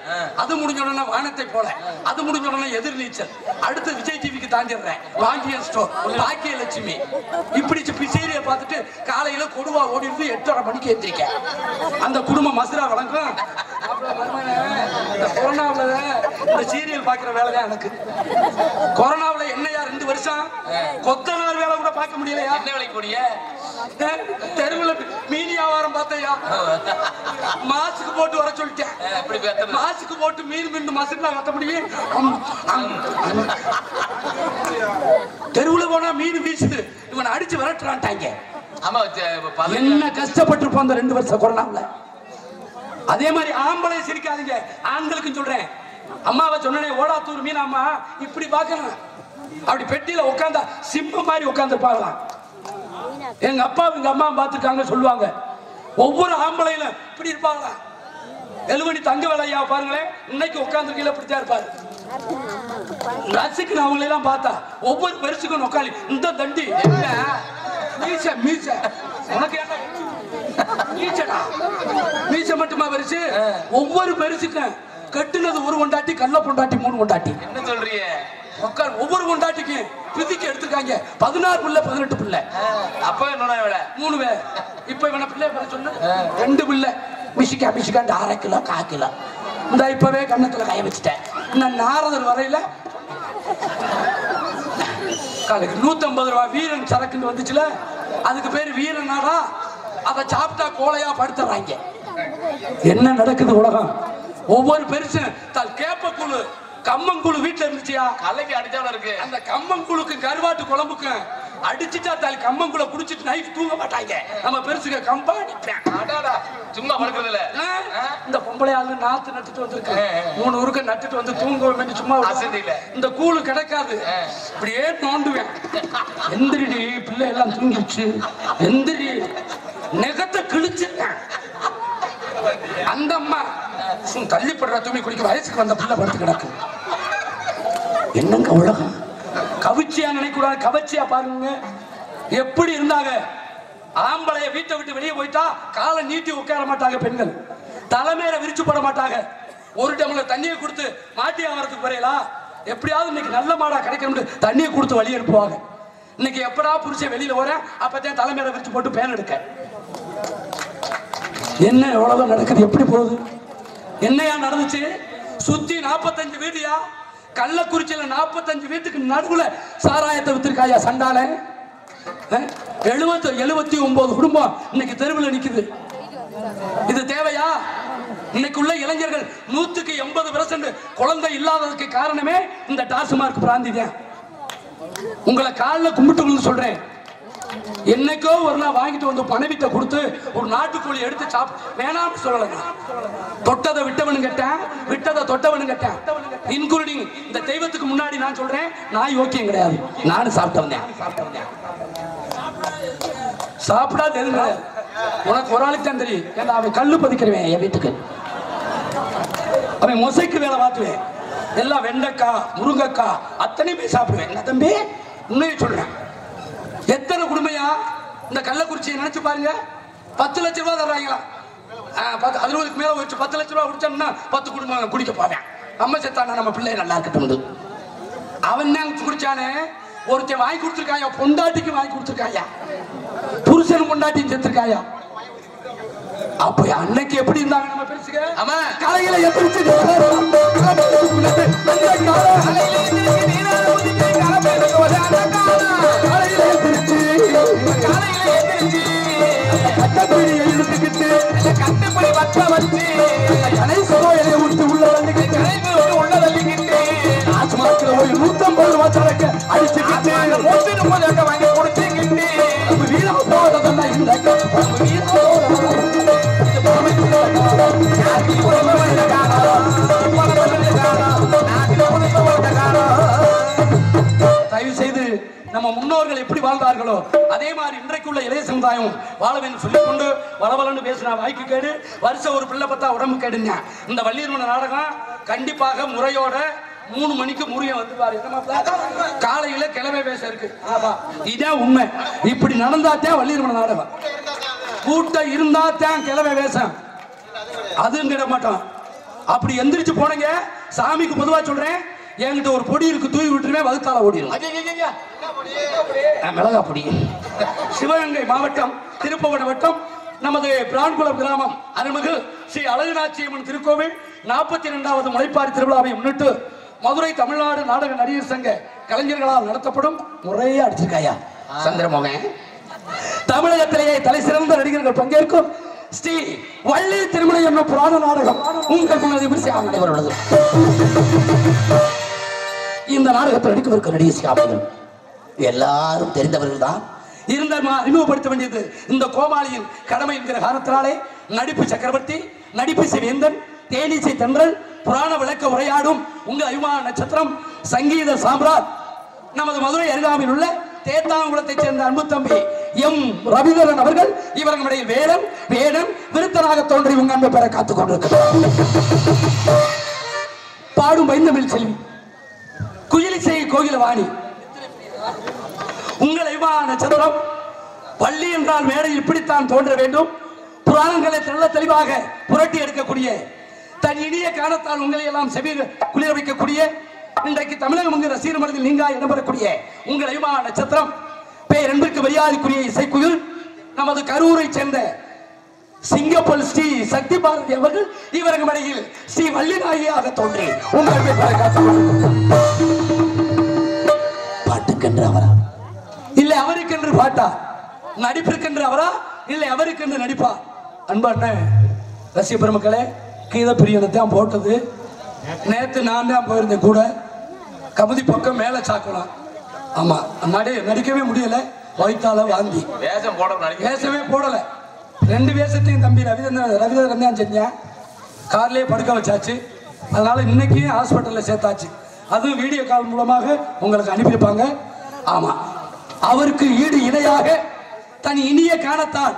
அது முடிஞ்சோடனே வானத்தை போல, அது முடிஞ்சோடனே எதிர்நீச்சல், அடுத்து விஜய் டிவிக்கு தாண்டிடுறேன் பாண்டியன் ஸ்டோர், பாக்கியலட்சுமி. இப்படி சீரியல் பார்த்துட்டு காலையில கொடுவா ஓடிட்டு 8:30 மணிக்கு எந்திரிக்க அந்த குடும்பம் மசுரா வழங்கும். கொரோனாவில் இந்த சீரியல் பார்க்கிற வேலை தான் எனக்கு. கொரோனாவில் என்னையா 2 வருஷம் கொத்தனார் வேலை கூட பார்க்க முடியலையா? என்ன வேலைக்கு போனிய? தெருவுல மீன் வியாபாரம் பார்த்தையா? மாஸ்க் போட்டு வர சொல்லிட்டேன். மாஸ்க் போட்டு மீன் மசுனா கத்த முடியும்? தெருவுல போனா மீன் வீசுது, இவனை அடிச்சு விரட்டுறான்ட்டாங்க. என்ன கஷ்டப்பட்டிருப்போம் அந்த 2 வருஷம் கொரோனாவில். அதே மாதிரி ஆம்பளை சிரிக்காதீங்க, ஆண்களுக்கு சொல்றேன். அம்மாவை சொன்னே ஓடாத்தூர் மீன் அம்மா இப்படி பார்க்கணும். அப்படி பெட்டியில உட்காந்தா சிம்ம மாதிரி உட்காந்துருப்பாங்களாம். எங்க அப்பா எங்க அம்மா பார்த்துருக்காங்க சொல்லுவாங்க. ஒவ்வொரு ஆம்பளையில இப்படி இருப்பாங்களா? எலுமணி தங்க வேலையா பாருங்களேன், இன்னைக்கு உட்காந்துருக்கீங்களா இப்படித்தான் இருப்பாரு. ரசிக்கு அவங்களை எல்லாம் பார்த்தா ஒவ்வொரு பெருசுக்கும் உட்காந்து இந்த தண்டி மீச மீச உனக்கு என்ன மீசடா? மீச மட்டுமா பெருசு? ஒவ்வொரு பெருசுக்கும் கட்டுனது ஒரு கொண்டாட்டி, கல்ல பொண்டாட்டி 3 கொண்டாட்டி. என்ன சொல்றீங்க? ஒவ்வொரு கொண்டாட்டிக்கு பிதிக்கு எடுத்துக்காங்க 16 பிள்ளை 18 பிள்ளை. அப்ப என்ன வேலை? 3 பேர். இப்ப இவன பிள்ளை சொன்ன 2 பிள்ளை மிஷிக்கா மிஷிக்கா 1/2 கிலோ 1/4 கிலோ. இந்த இப்பவே கண்ணத்துல கைய வச்சுட்டேன். நான் நாரதர் வரையில காலைக்கு 150 ரூபாய் வீரன் சரக்குன்னு வந்துச்சுல, அதுக்கு பேரு வீரன் நாடா. அதை சாப்பிட்டா கோலையா படுத்துறாங்க. என்ன நடக்குது உலகம்? ஒவ்வொரு பெருசு தல் கேப்பக்குழு கம்மங்கூழு வீட்டுல இருந்துச்சியா, கலைக்கு அடிச்சாலும் இருக்கு. அந்த கம்மங்கூழுக்கு கருவாட்டு குழம்புக்கு அடிச்சுட்டா தாலி கம்மங்கூழ குடிச்சிட்டு நைட் தூங்க மாட்டாங்க. நம்ம பெருசுங்க கம்பா அடிப்பேன். சும்மா படுக்கிறது இல்ல. இந்த பொம்பளை ஆளு நாத்து நட்டுட்டு வந்திருக்கேன், 3 உருக்க நட்டுட்டு வந்து தூங்க சும்மா இல்ல. இந்த கூழு கிடைக்காது, இப்படியே நோண்டுவேன். எந்திரிடி பிள்ளை எல்லாம் தூங்கிடுச்சு, எந்திரி நெகத்தை கிழிச்சிருக்கேன். அந்த அம்மா தள்ளிப்படுற துணி குடிக்க வயசுக்கு வந்த பிள்ளை படுத்து கிடக்கு. என்னங்க உலகம், கவிச்சியா நினைக்கூடாது, கவர்ச்சியா பாருங்க எப்படி இருந்தாங்க. ஆம்பளைய வீட்டை விட்டு வெளியே போயிட்டா காலை நீட்டி உட்கார மாட்டாங்க பெண்கள், தலைமையில விரிச்சு போட மாட்டாங்க. ஒரு டம்ளர் தண்ணியை கொடுத்து மாட்டி ஆகிறதுக்கு வரையலா எப்படியாவது இன்னைக்கு நல்ல மாடா கிடைக்கணும் தண்ணியை கொடுத்து வழி அனுப்புவாங்க. இன்னைக்கு எப்படா புருஷன் வெளியில வரேன் அப்பதான் தலைமையில விரிச்சு போட்டு பேன் எடுக்க. என்ன எவ்வளவு நடக்குது, எப்படி போகுது, என்னையா நடந்துச்சு? சுத்தி 45 வீதியா, கள்ளக்குறிச்சியில 45 வீட்டுக்கு நடுவுல சாராயத்தை வித்திருக்காயா சண்டால. 79 குடும்பம் இன்னைக்கு தெருவில் நிக்குது. இது தேவையா? இன்னைக்குள்ள இளைஞர்கள் 180% குழந்தை இல்லாததுக்கு காரணமே இந்த டாஸ்மார்க் பிராந்தி தான். உங்களை காலில் கும்பிட்டு சொல்றேன், என்னைக்கோ ஒரு நாள் வாங்கிட்டு வந்து பணவீட்டை கொடுத்து ஒரு நாட்டுக்கோழி எடுத்து வேணாம்னு சொல்லலைங்க. தொட்டதை விட்டவனு கேட்டேன், விட்டதை தொட்டவனு கேட்டேன், இன்க்ளூடிங் இந்த தெய்வத்துக்கு முன்னாடி நான் சொல்றேன், நான் யோக்கியம் கிடையாது, நானும் சாப்பிட்டவன். சாப்பிடாது எதுவும் கிடையாது. உனக்கு ஒரு ஆளுக்கு தான் தெரியும். ஏன்னா அவன் கல்லு பதிக்கிறவன் என் வீட்டுக்கு, அவன் மொசைக்கு வேலை பார்த்துவேன். எல்லாம் வெண்டைக்காய் முருங்கைக்காய் அத்தனையுமே சாப்பிடுவேன். என்ன தம்பி உண்மையை சொல்றேன். எத்தனை குடும்பையா இந்த கள்ளக்குறிச்சியை நினைச்சு பாருங்க. 10 லட்சம் ரூபாய் தர்றாங்களா, 60க்கு மேல வச்சு 10 லட்சம் ரூபாய் குடிச்சோம்னா 10 குடும்பம் குடிக்க போவேன். அம்மா செத்தானா நம்ம பிள்ளை நல்லா இருக்கட்டும். அவன் தான் குடிச்சானே, ஒருத்தன் வாங்கி கொடுத்துருக்காயா, பொண்டாட்டிக்கு வாங்கி கொடுத்துருக்காயா, புருஷன் பொண்டாட்டியும் செத்துருக்காயா. அப்ப அன்னைக்கு எப்படி இருந்தாங்க நம்ம பெருசுங்க? ஆமா, காலையில எந்திரிச்சு கட்டப்படி எழுதுக்கிட்டு கட்டப்படி வச்ச வச்சு கடைசியை விட்டு உள்ள வந்துக்கிட்டு உள்ள தள்ளிக்கிட்டு ஆஸ்மாக்கில் ஒரு 150 ரூபாய் சரக்கு அடிச்சுக்கிட்டு 130 வாங்கி கொடுத்துக்கிட்டு நம்ம வீரம் போறதா இந்த வீரம் தயவு செய்து நம்ம முன்னோர்கள் எப்படி வாழ்ந்தார்களோ அதே மாதிரி இன்றைக்குள்ள இளைய சமுதாயம் வாழ வேண்டும் சொல்லிக்கொண்டு வளவலன்னு பேசினா வாய்க்கு கேடு, வருஷம் ஒரு பிள்ளை பார்த்தா உடம்பு கேடுங்க. இந்த வள்ளியர்மன நாடகம் கண்டிப்பாக முறையோட 3 மணிக்கு முருகன் வந்துருவாரு. காலையில கிழமை பேச இருக்கு. இதான் உண்மை. இப்படி நடந்தாத்தான் வள்ளியர்மன நாடகம். கூட்டம் இருந்தாத்தான் கிழமை வேஷம், அதுவும் கிட மாட்டோம். அப்படி எந்திரிச்சு போனீங்க, சாமிக்கு பொதுவா சொல்றேன், என்கிட்ட ஒரு பொடி இருக்கு, தூவி விட்டுருவே வகுத்தால ஓடிடும். மிளகா பொடி. சிவகங்கை மாவட்டம் திருப்பவட வட்டம் நமது பிரான்குளம் கிராமம் அருள்மிகு ஸ்ரீ அழகுநாச்சியம்மன் திருக்கோவில் 42வது முளைப்பாரி திருவிழாவை முன்னிட்டு மதுரை தமிழ்நாடு நாடக நடிகர் சங்க கலைஞர்களால் நடத்தப்படும் முறையே அடிச்சிருக்காயா சந்திரமோகன். தமிழகத்திலேயே தலை சிறந்த நடிகர்கள் பங்கேற்கும் ஸ்ரீ வள்ளி திருமணம் என்னும் புராண நாடகம் உங்கள் முன்னது நடைபெறுகிறது. இந்த நாடகத்தில் நடிக்கவிருக்கிற நடிகர் சியாமலன் எல்லாரும் தெரிந்தவர்கள் தான். இருந்தால் அறிமுகப்படுத்த வேண்டியது இந்த கோமாளியின் கடமை என்கிற காரணத்தினாலே நடிப்பு சக்கரவர்த்தி, நடிப்பு சிவேந்தன், தேனிசை தென்றல், புராண விளக்க உரையாடும் உங்கள் அபிமான நட்சத்திரம், சங்கீத சாம்ராட், நமது மதுரை அருகாமையில் உள்ள தேத்தாங்குளத்தைச் சேர்ந்த அன்பு தம்பி எம் ரவிதரன் அவர்கள் இவர்களுடைய வேடன் வேடன் விருத்தனாக தோன்றி உங்க அன்பை பெற காத்துக் கொண்டிருக்கிறார். பாடும் பைந்தமிழ் செல்வி, குயிலிசை கோகிலவாணி, உங்கள் அபிமான நட்சத்திரம். பள்ளி என்றால் மேடையில் இப்படித்தான் தோன்ற வேண்டும். புராணங்களை தெள்ள தெளிவாக புரட்டி எடுக்கக்கூடிய, தன் இனிய காரணத்தால் உங்களை எல்லாம் செவி குளிர வைக்கக்கூடிய, இன்றைக்கு தமிழகம் என்கிற ரசிகர் மனதில் நீங்கா இடம்பெறக்கூடிய உங்கள் அபிமான நட்சத்திரம், பேரன்பிற்கு மரியாதைக்குரிய இசைக்குயில் நமது கரூரை சேர்ந்த சிங்கப்பல் ஸ்ரீ சக்தி பாரதி அவர்கள் இவர்கள் மடையில் ஸ்ரீ வள்ளிநாயகியாக தோன்றி உங்கள் பாட்டுக்கென்று அவரா இல்லை அவருக்கென்று பாட்டா, நடிப்பிற்கென்று அவரா இல்லை அவருக்கென்று நடிப்பா? அன்பான ரசிக பெருமக்களே, கீத பிரியனை தான் போட்டது. நேத்து நான் தான் போயிருந்தேன் கூட. கமுதி பக்கம் மேல சாக்கலாம். ஆமா, நடிக்கவே முடியல, வயிற்றால வாந்தி. வேஷமே போடல. 2 வேஷத்தையும் தம்பி ரவிதரன் தான் செஞ்சேன். கார்லயே படுக்க வச்சாச்சு. அதனால இன்னைக்கு ஹாஸ்பிட்டல்ல சேர்த்தாச்சு. அதுவும் வீடியோ கால் மூலமாக உங்களுக்கு அனுப்பியிருப்பாங்க. ஆமா, அவருக்கு ஈடு இணையாக தன் இனிய காணத்தான்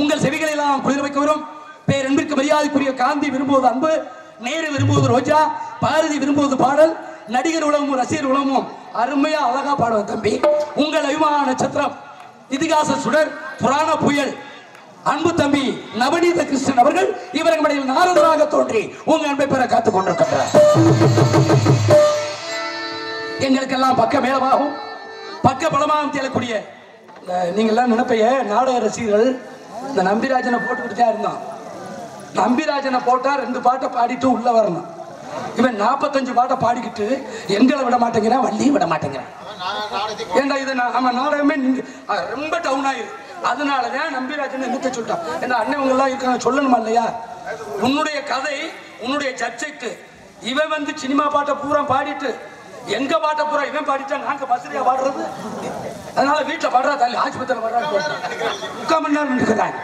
உங்கள் செவிகளை எல்லாம் குளிர வைக்க வரும் பேரன்பிற்கு மரியாதைக்குரிய காந்தி விரும்புவது அன்பு, நேரு விரும்புவது ரோஜா, பாரதி விரும்புவது பாடல், நடிகர் உலகமும் ரசிகர் உலகமும் அருமையா அழகா பாடுவது தம்பி. உங்கள் அபிமான நட்சத்திரம், இதிகாச சுடர், புராண புயல், அன்பு தம்பி நவநீத கிருஷ்ணன் அவர்கள் இவர்கள் மடையில் நாரதராக தோன்றி உங்க அன்பை பெற காத்துக் கொண்டிருக்கின்றார். எங்களுக்கெல்லாம் பக்க மேலமாகவும் பக்க பலமாகவும் தேடக்கூடிய நீங்க எல்லாம் நினைப்பைய நாடக ரசிகர்கள் இந்த நம்பிராஜனை போட்டுக்கிட்டு தான் இருந்தோம். நம்பிராஜனை போட்டா 2 பாட்டை பாடிட்டு உள்ள வரணும். இவன் 45 பாட்டை பாடிக்கிட்டு எங்களை விட மாட்டேங்கிறான், வள்ளியும் விட மாட்டேங்கிறான். ஏண்டா இது நம்ம நாடகமே ரொம்ப டவுன் ஆயிரு. அதனாலதான் நம்பிராஜன் நிறுத்த சொல்லிட்டான். ஏன்னா அண்ணன் எல்லாம் இருக்காங்க, சொல்லணுமா இல்லையா? உன்னுடைய கதை, உன்னுடைய சப்ஜெக்ட். இவன் வந்து சினிமா பாட்டை பூரா பாடிட்டு எங்க பாட்ட பூரா இவன் பாடிட்டா நாங்க பஸ்ரியா பாடுறது. அதனால வீட்டுல பாடுறா, தள்ளி ஆஸ்பத்திரியில் பாடுறாங்க. 3/4 மணி நேரம் இருக்கிறாங்க.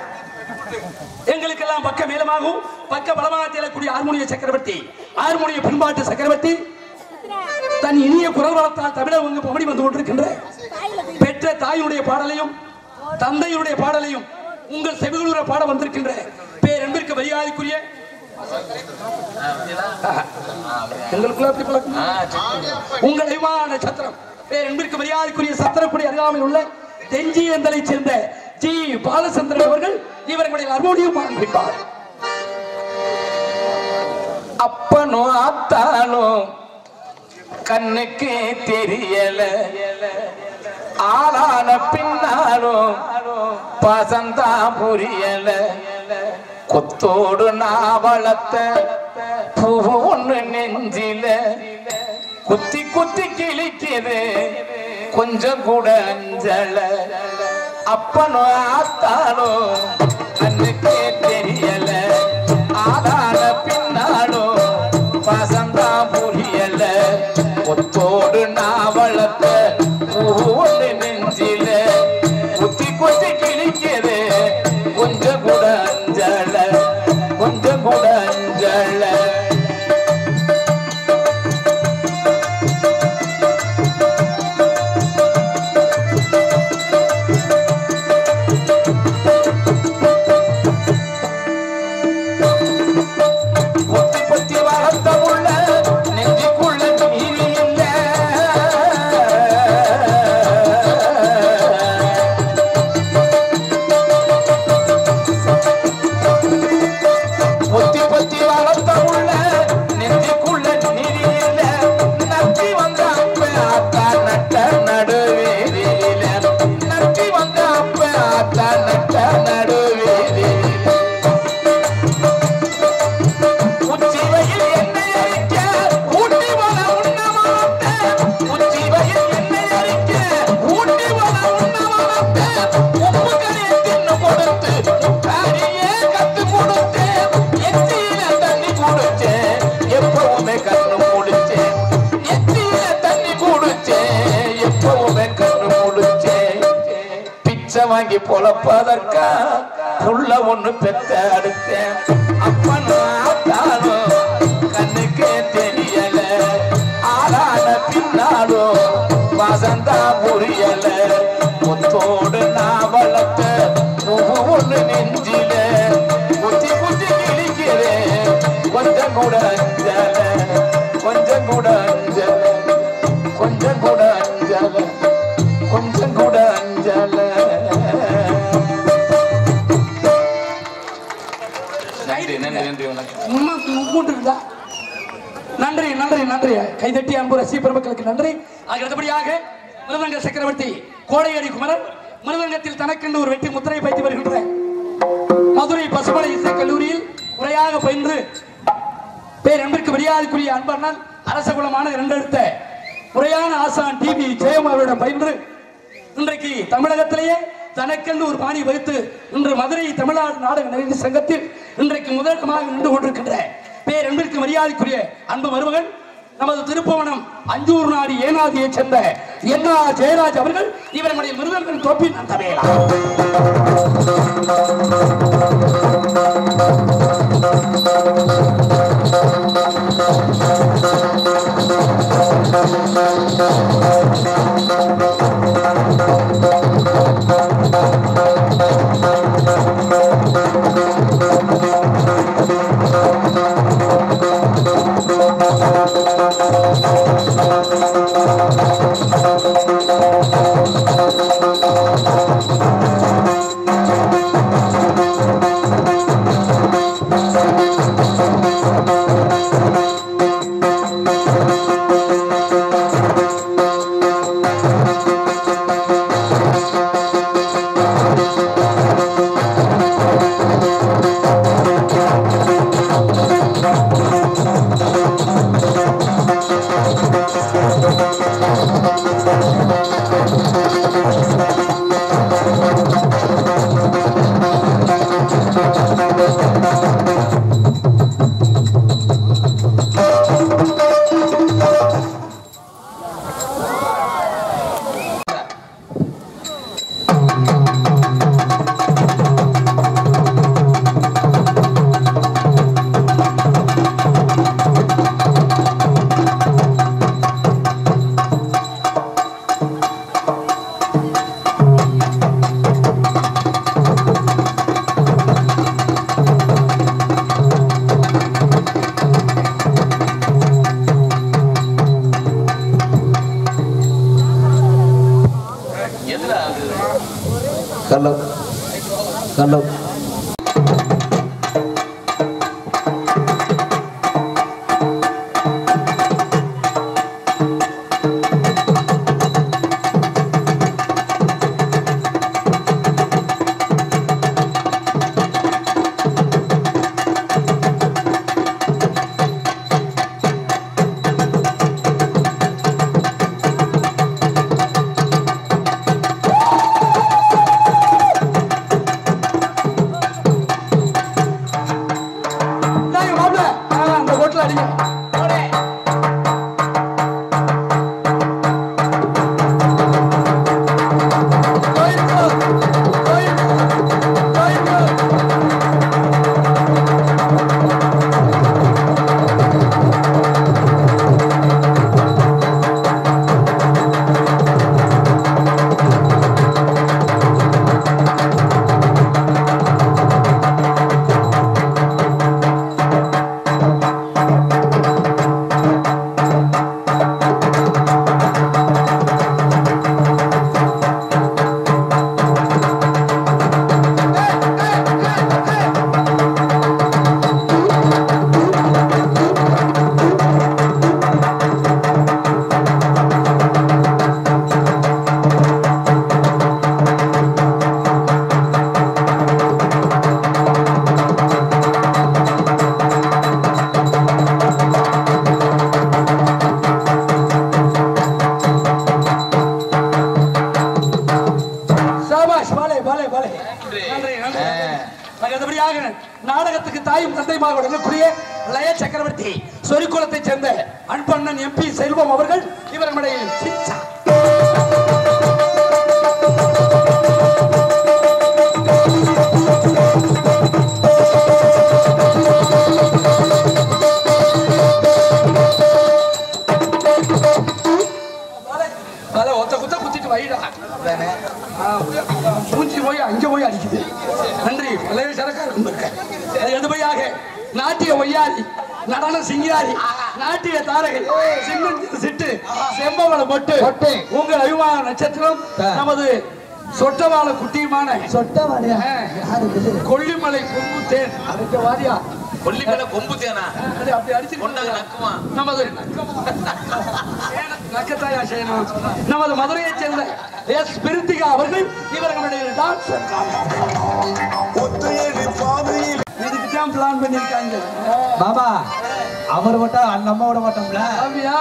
எங்களுக்கெல்லாம் பக்க மேலமாகவும் பக்க பலமாக தேடக்கூடிய ஹார்மோனிய சக்கரவர்த்தி, ஹார்மோனிய பண்பாட்டு சக்கரவர்த்தி தன் இனிய குரல் வளர்த்தால் தமிழக பமடி வந்து கொண்டிருக்கின்ற பெற்ற தாயினுடைய பாடலையும் தந்தையுடைய பாடலையும் உங்கள் செவிகளுற பாட வந்திருக்கின்ற பேரன்பிற்கு மரியாதைக்குரிய உங்கள் அபிமான சத்திரம் பேரன்பிற்கு மரியாதைக்குரிய சத்திரக்குடி அருகாமையில் உள்ள தெஞ்சியந்தலை சேர்ந்த ஜி பாலச்சந்திரன் அவர்கள் இவர்களுடைய ஹார்மோனியம் ஆரம்பிப்பார். அப்பனோ அத்தானோ கண்ணுக்கு தெரியல, ஆளான பின்னாலும் பசந்தா புரியல, கொத்தோடு நாவளத்த பூ ஒண்ணு நெஞ்சில குத்தி குத்தி கிழிக்குது கொஞ்சம் கூட அஞ்சல. அப்பனோ ஆத்தானோ கண்ணுக்கு தெரியல, ஆளான பின்னாலும் பசந்தா புரியல, கொத்தோடு நாவளத்த பூண்டு நெஞ்சில குத்தி குத்தி கிழிக்குது கொஞ்சம் கூட அஞ்சல, கொஞ்சம் கூட அஞ்சல. வாங்கி பொழப்பதற்கா புள்ள ஒண்ணு பெத்த அடுத்தேன். அப்பனாலும் கண்ணுக்கு தெரியல, ஆளான பின்னாலும் வசந்தா புரியல, கொத்தோடு நான் வளர்த்த ஒண்ணு நெஞ்சில குத்தி குத்தி கிழிக்கிறேன் கொஞ்சம் கூட அஞ்சல, கொஞ்சம் கூட அஞ்சல, கொஞ்சம் கூட அஞ்சல, கொஞ்சம் கூட அஞ்சல. நன்றி நன்றி நன்றி. கைதட்டி அன்பு ரசிக பெருமக்களுக்கு நன்றி. அடுத்தபடியாக மிருதங்க சக்கரவர்த்தி கோடையடி குமரன் மிருதங்கத்தில் தனக்கென்று ஒரு வெற்றி முத்திரை பயிற்சி வருகின்ற மதுரை பசுமலை இசை கல்லூரியில் முறையாக பயின்று பேரன்பிற்கு மரியாதைக்குரிய அன்பண்ணன் அரசகுலமான 2 எடுத்த முறையான ஆசான் டிவி ஜெயம் அவரிடம் பயின்று இன்றைக்கு தமிழகத்திலேயே தனக்கென்று ஒரு பாணி வைத்து இன்று மதுரை தமிழ்நாடு நாடக நடிகர் சங்கத்தில் இன்றைக்கு முதலிடமாக நின்று கொண்டிருக்கின்ற பேரன்பிற்கு மரியாதைக்குரிய அன்பு மருமகன் நமது திருப்புவனம் அஞ்சூர் நாடு ஏனாதியை சேர்ந்த என்னா ஜெயராஜ் அவர்கள் இவருடைய மிருதங்கள் தொப்பின் அந்த வேளா Kalau நாடகத்துக்கு தாயும் தந்தையுமாக விளங்கக்கூடிய லய சக்கரவர்த்தி சொரிக்குளத்தை சேர்ந்த அன்பண்ணன் எம்பி செல்வம் அவர்கள் இவருடைய சிச்சா ஒத்த குத்த குத்திட்டு வைடா மூஞ்சி போய் அங்க போய் அடிக்குது. நன்றி பழைய சரக்காக நாட்டிய ஒய்யாரி நடன சிங்காரி நாட்டிய தாரகை சிம்மன் சிட்டு செம்பவள மொட்டு உங்கள் அபிமான நட்சத்திரம் நமது சொட்டவாள குட்டியுமான கொல்லிமலை கொம்பு தேன் அதுக்கு வாரியா கொல்லிமலை கொம்பு தேனா அப்படி அடிச்சு நமது நக்கத்தாயா செய்யணும். நமது மதுரையைச் சேர்ந்த எஸ் பிரித்திகா அவர்கள் இவர்களுடைய டான்சர் இதுக்கு தான் பிளான் பண்ணிருக்காங்க. பாபா அவர் மட்டும் அந்த அம்மாவோட மாட்டோம்ல. அப்படியா?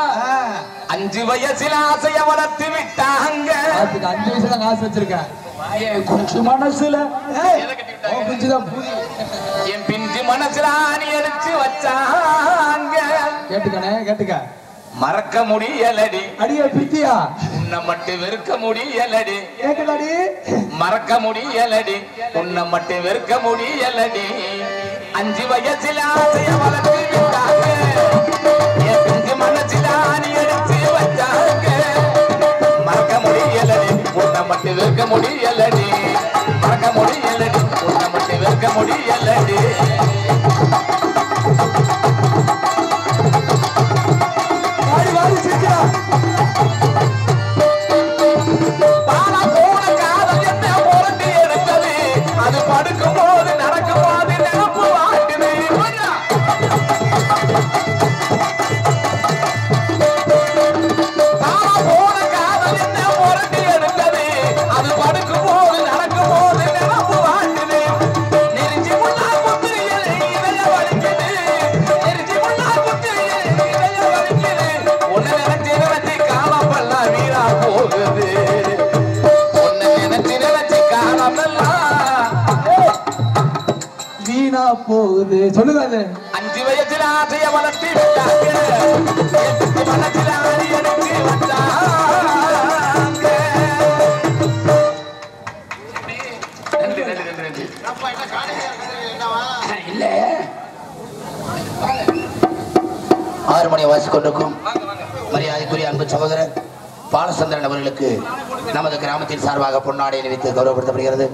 5 வயசுல ஆசைய வளர்த்து விட்டாங்க. அதுக்கு 5 வயசுல காசு வச்சிருக்கேன். கொஞ்சம் மனசுல கொஞ்சம் தான் என் பிஞ்சு மனசுல ஆணி அடிச்சு வச்சாங்க. கேட்டுக்க மறக்க முடியலடி அடிய பித்தியா உன்னை மட்டும் வெறுக்க முடியலடி. கேட்கலடி மறக்க முடியலடி உன்னை மட்டும் வெறுக்க முடியலடி. 5 வயசுல ஆசைய வளர்த்து விட்டாங்க. என் பிஞ்சு மனசுல ஆணி அடிச்சு வச்சாங்க. மறக்க முடியலடி உன்னை மட்டும் வெறுக்க முடியலடி. மறக்க முடியலடி உன்னை மட்டும் வெறுக்க முடியலடி. பாலா போன காதல் என்ன புரட்டி எடுத்தது. அது படுக்கும் போது நடக்கும் போது நினப்பு வாட்டுது. பாலா போன காதல் என்ன புரட்டி எடுத்தது. அது படுக்கும் போது நடக்கும் போது நினப்பு வாட்டுது. நெருஞ்சி முன்னாள் குத்திரியில் இதய வலிக்குது. நெருஞ்சி முன்னாள் குத்திரியில் இதய வலிக்குது. உன்னை நினைச்சு நினைச்சு காலமெல்லாம் வீணா போகுது. உன்னை நினைச்சு நினைச்சு காலமெல்லாம் வீணா போகுது. சொல்லுங்க அது 5 வயசுல ஆசைய வளர்த்தி விட்டாங்க. 8 மனசுல ஆணி அடிச்சு வந்தாங்க. நன்றி. இல்ல 6 மணி வாசிக் கொண்டிருக்கும் மரியாதைக்குரிய அன்பு சகோதரர் பாலச்சந்திரன் அவர்களுக்கு நமது கிராமத்தின் சார்பாக பொன்னாடை அணிவித்து கௌரவப்படுத்தப்படுகிறது.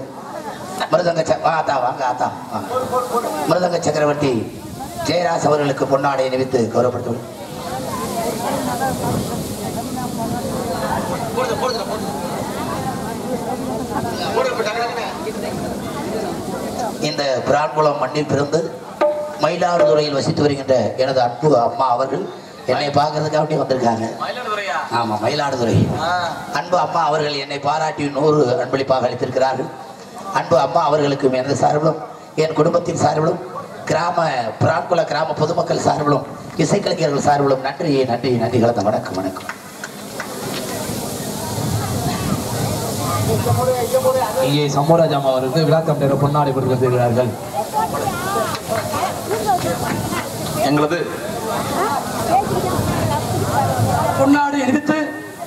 மிருதங்க சக்கரவர்த்தி ஜெயராஜ் அவர்களுக்கு பொன்னாடை அணிவித்து கௌரவப்படுத்தப்படுகிறது. இந்த பிரான்குளம் மண்ணில் பிறந்து மயிலாடுதுறையில் வசித்து வருகின்ற எனது அன்பு அம்மா அவர்கள் என்னை பார்க்கறதுக்காக வந்திருக்காங்க. ஆமா, மயிலாடுதுறை அன்பு அம்மா அவர்கள் என்னை பாராட்டி 100 அன்பளிப்பாக அளித்திருக்கிறார்கள். அன்பு அம்மா அவர்களுக்கும் எனது சார்பிலும் என் குடும்பத்தின் சார்பிலும் பிரான்குள கிராம பொதுமக்கள் சார்பிலும் இசைக்கலைஞர்கள் சார்பிலும் நன்றி நன்றி நன்றி கலந்த வணக்கம் வணக்கம். இங்கே சம்மராஜ் அம்மா அவருக்கு விழாக்கம் நேர பொன்னாடை கொடுத்திருக்கிறார்கள். எங்களது பொன்னாடை அணிவித்து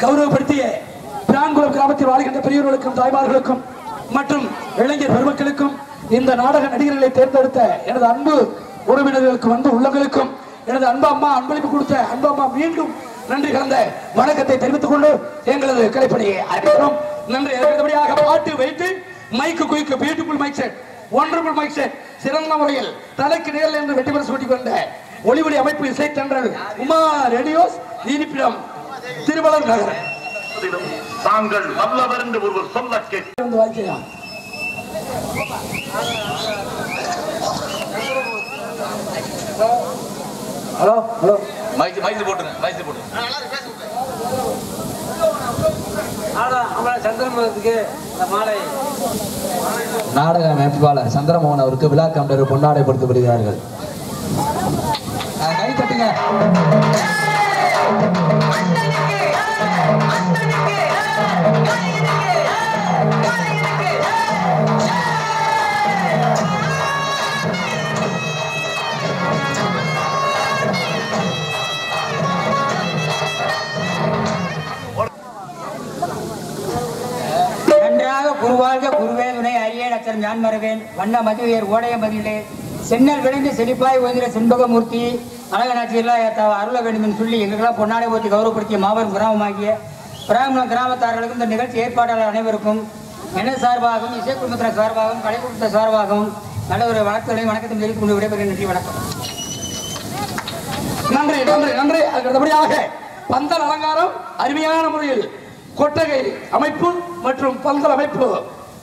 கௌரவப்படுத்திய பிரான்குளம் கிராமத்தில் வாழ்கின்ற பெரியவர்களுக்கும் தாய்மார்களுக்கும் மற்றும் இளைஞர் பெருமக்களுக்கும் இந்த நாடக நடிகர்களை தேர்ந்தெடுத்த எனது அன்பு உறவினர்களுக்கும் அன்பு உள்ளங்களுக்கும் எனது அன்பு அம்மா அன்பளிப்பு கொடுத்த அன்பு அம்மா மீண்டும் நன்றி கலந்த வணக்கத்தை தெரிவித்துக் கொண்டு எங்களது கலைப்பணியை ஆரம்பிக்கிறோம். நன்றி. அடுத்தபடியாக பாட்டு வைத்து mic quick beautiful mic set, wonderful mic set, சிறந்த முறையில் தலைக்கு நேரில் என்று வெற்றி பெற சூட்டிக் கொண்ட ஒளிவொலி அமைப்பு இசைத்தன்றல் உமா ரேடியோஸ் இனிப்பிடம் திருவள்ளூர் நகர். தாங்கள் நல்லவர் என்று ஒருவர் சொல்ல கேட்டு வாழ்க்கையா ஹலோ ஹலோ மைக்கு போட்டுருங்க. சந்திரமோகனுக்கு மாலை நாடக அமைப்பாளர் சந்திரமோகன் அவருக்கு விழாக்கம் நேர பொன்னாடை கொடுக்கப்படுகிறார்கள். கை தட்டுங்க. நன்றாக குருவாழ்க குருவே துணை அரிய நச்சரம் ஞான் மறவேன் வண்ண மதுவேர் ஓடைய மதிலே சென்னல் விளைந்து செழிப்பாய் ஓய்கிற செண்பகமூர்த்தி அழகநாட்சி எல்லாம் அருள வேண்டும் என்று சொல்லி எங்களுக்கெல்லாம் பொன்னாடை போற்றி கௌரவப்படுத்திய மாபெரும் கிராமமாகிய பிராமண கிராமத்தார்களுக்கும் இந்த நிகழ்ச்சி ஏற்பாட்டாளர் அனைவருக்கும் எனது சார்பாகவும் இசை குடும்பத்தினர் சார்பாகவும் கலை குடும்பத்த சார்பாகவும் நல்ல ஒரு வணக்கங்களையும் வணக்கத்தையும் தெரிவித்துக் கொண்டு விடைபெறுகிறேன். நன்றி, வணக்கம். நன்றி நன்றி நன்றி. அடுத்தபடியாக பந்தல் அலங்காரம் அருமையான முறையில் கொட்டகை அமைப்பு மற்றும் பந்தல் அமைப்பு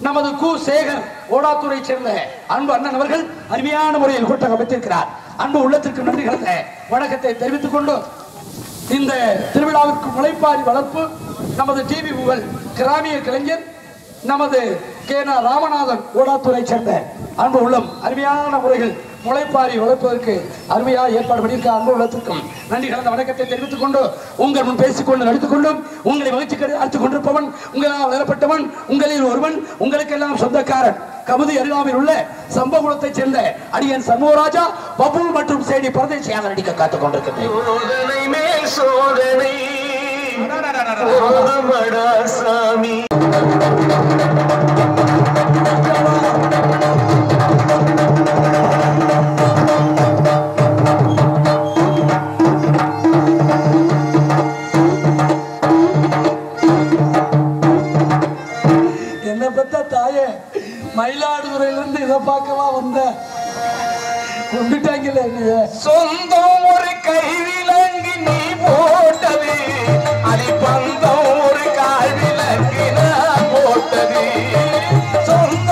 நமது கு சேகர் ஓடாத்தூரை சேர்ந்த அன்பு அண்ணன் அவர்கள் அருமையான முறையில் கொட்டகை அமைத்திருக்கிறார். அன்பு உள்ளத்திற்கு நன்றி கலந்த வணக்கத்தை தெரிவித்துக் கொண்டு இந்த திருவிழாவிற்கு முளைப்பாரி வளர்ப்பு நமது டிவி புகழ் கிராமிய கலைஞர் நமது கேனா ராமநாதன் ஓடாத்தூரை சேர்ந்த அன்பு உள்ளம் அருமையான முறையில் முளைப்பாரி வளர்ப்பதற்கு அருமையாக ஏற்பாடு பண்ணியிருக்க அன்பு உள்ளத்திற்கும் நன்றி கலந்த வணக்கத்தை தெரிவித்துக் கொண்டு உங்கள் முன் பேசிக்கொண்டு நடித்துக் கொண்டும் உங்களை மகிழ்ச்சி அழைத்துக் கொண்டிருப்பவன் உங்களால் வளரப்பட்டவன் உங்களில் ஒருவன் உங்களுக்கெல்லாம் சொந்தக்காரன் கமுதி அருகாமையில் உள்ள சம்பகுளத்தைச் சேர்ந்த அடியன் சண்முகராஜா பபுல் மற்றும் சேடி பரதேசியாக நடிக்க காத்துக் கொண்டிருக்கின்றேன். சோதனை மேல் சோதனை போதுமடா சாமி. என்ன பத்த தாயே, மயிலாடுதுறையிலிருந்து இதை பார்க்கவா வந்த கொண்டுட்டாங்கல்ல என்னைய. சொந்தம் ஒரு கைவிலங்கி நீ போட்டது, அடி பந்தம் ஒரு கால் விலங்கி நான் போட்டது. சொந்த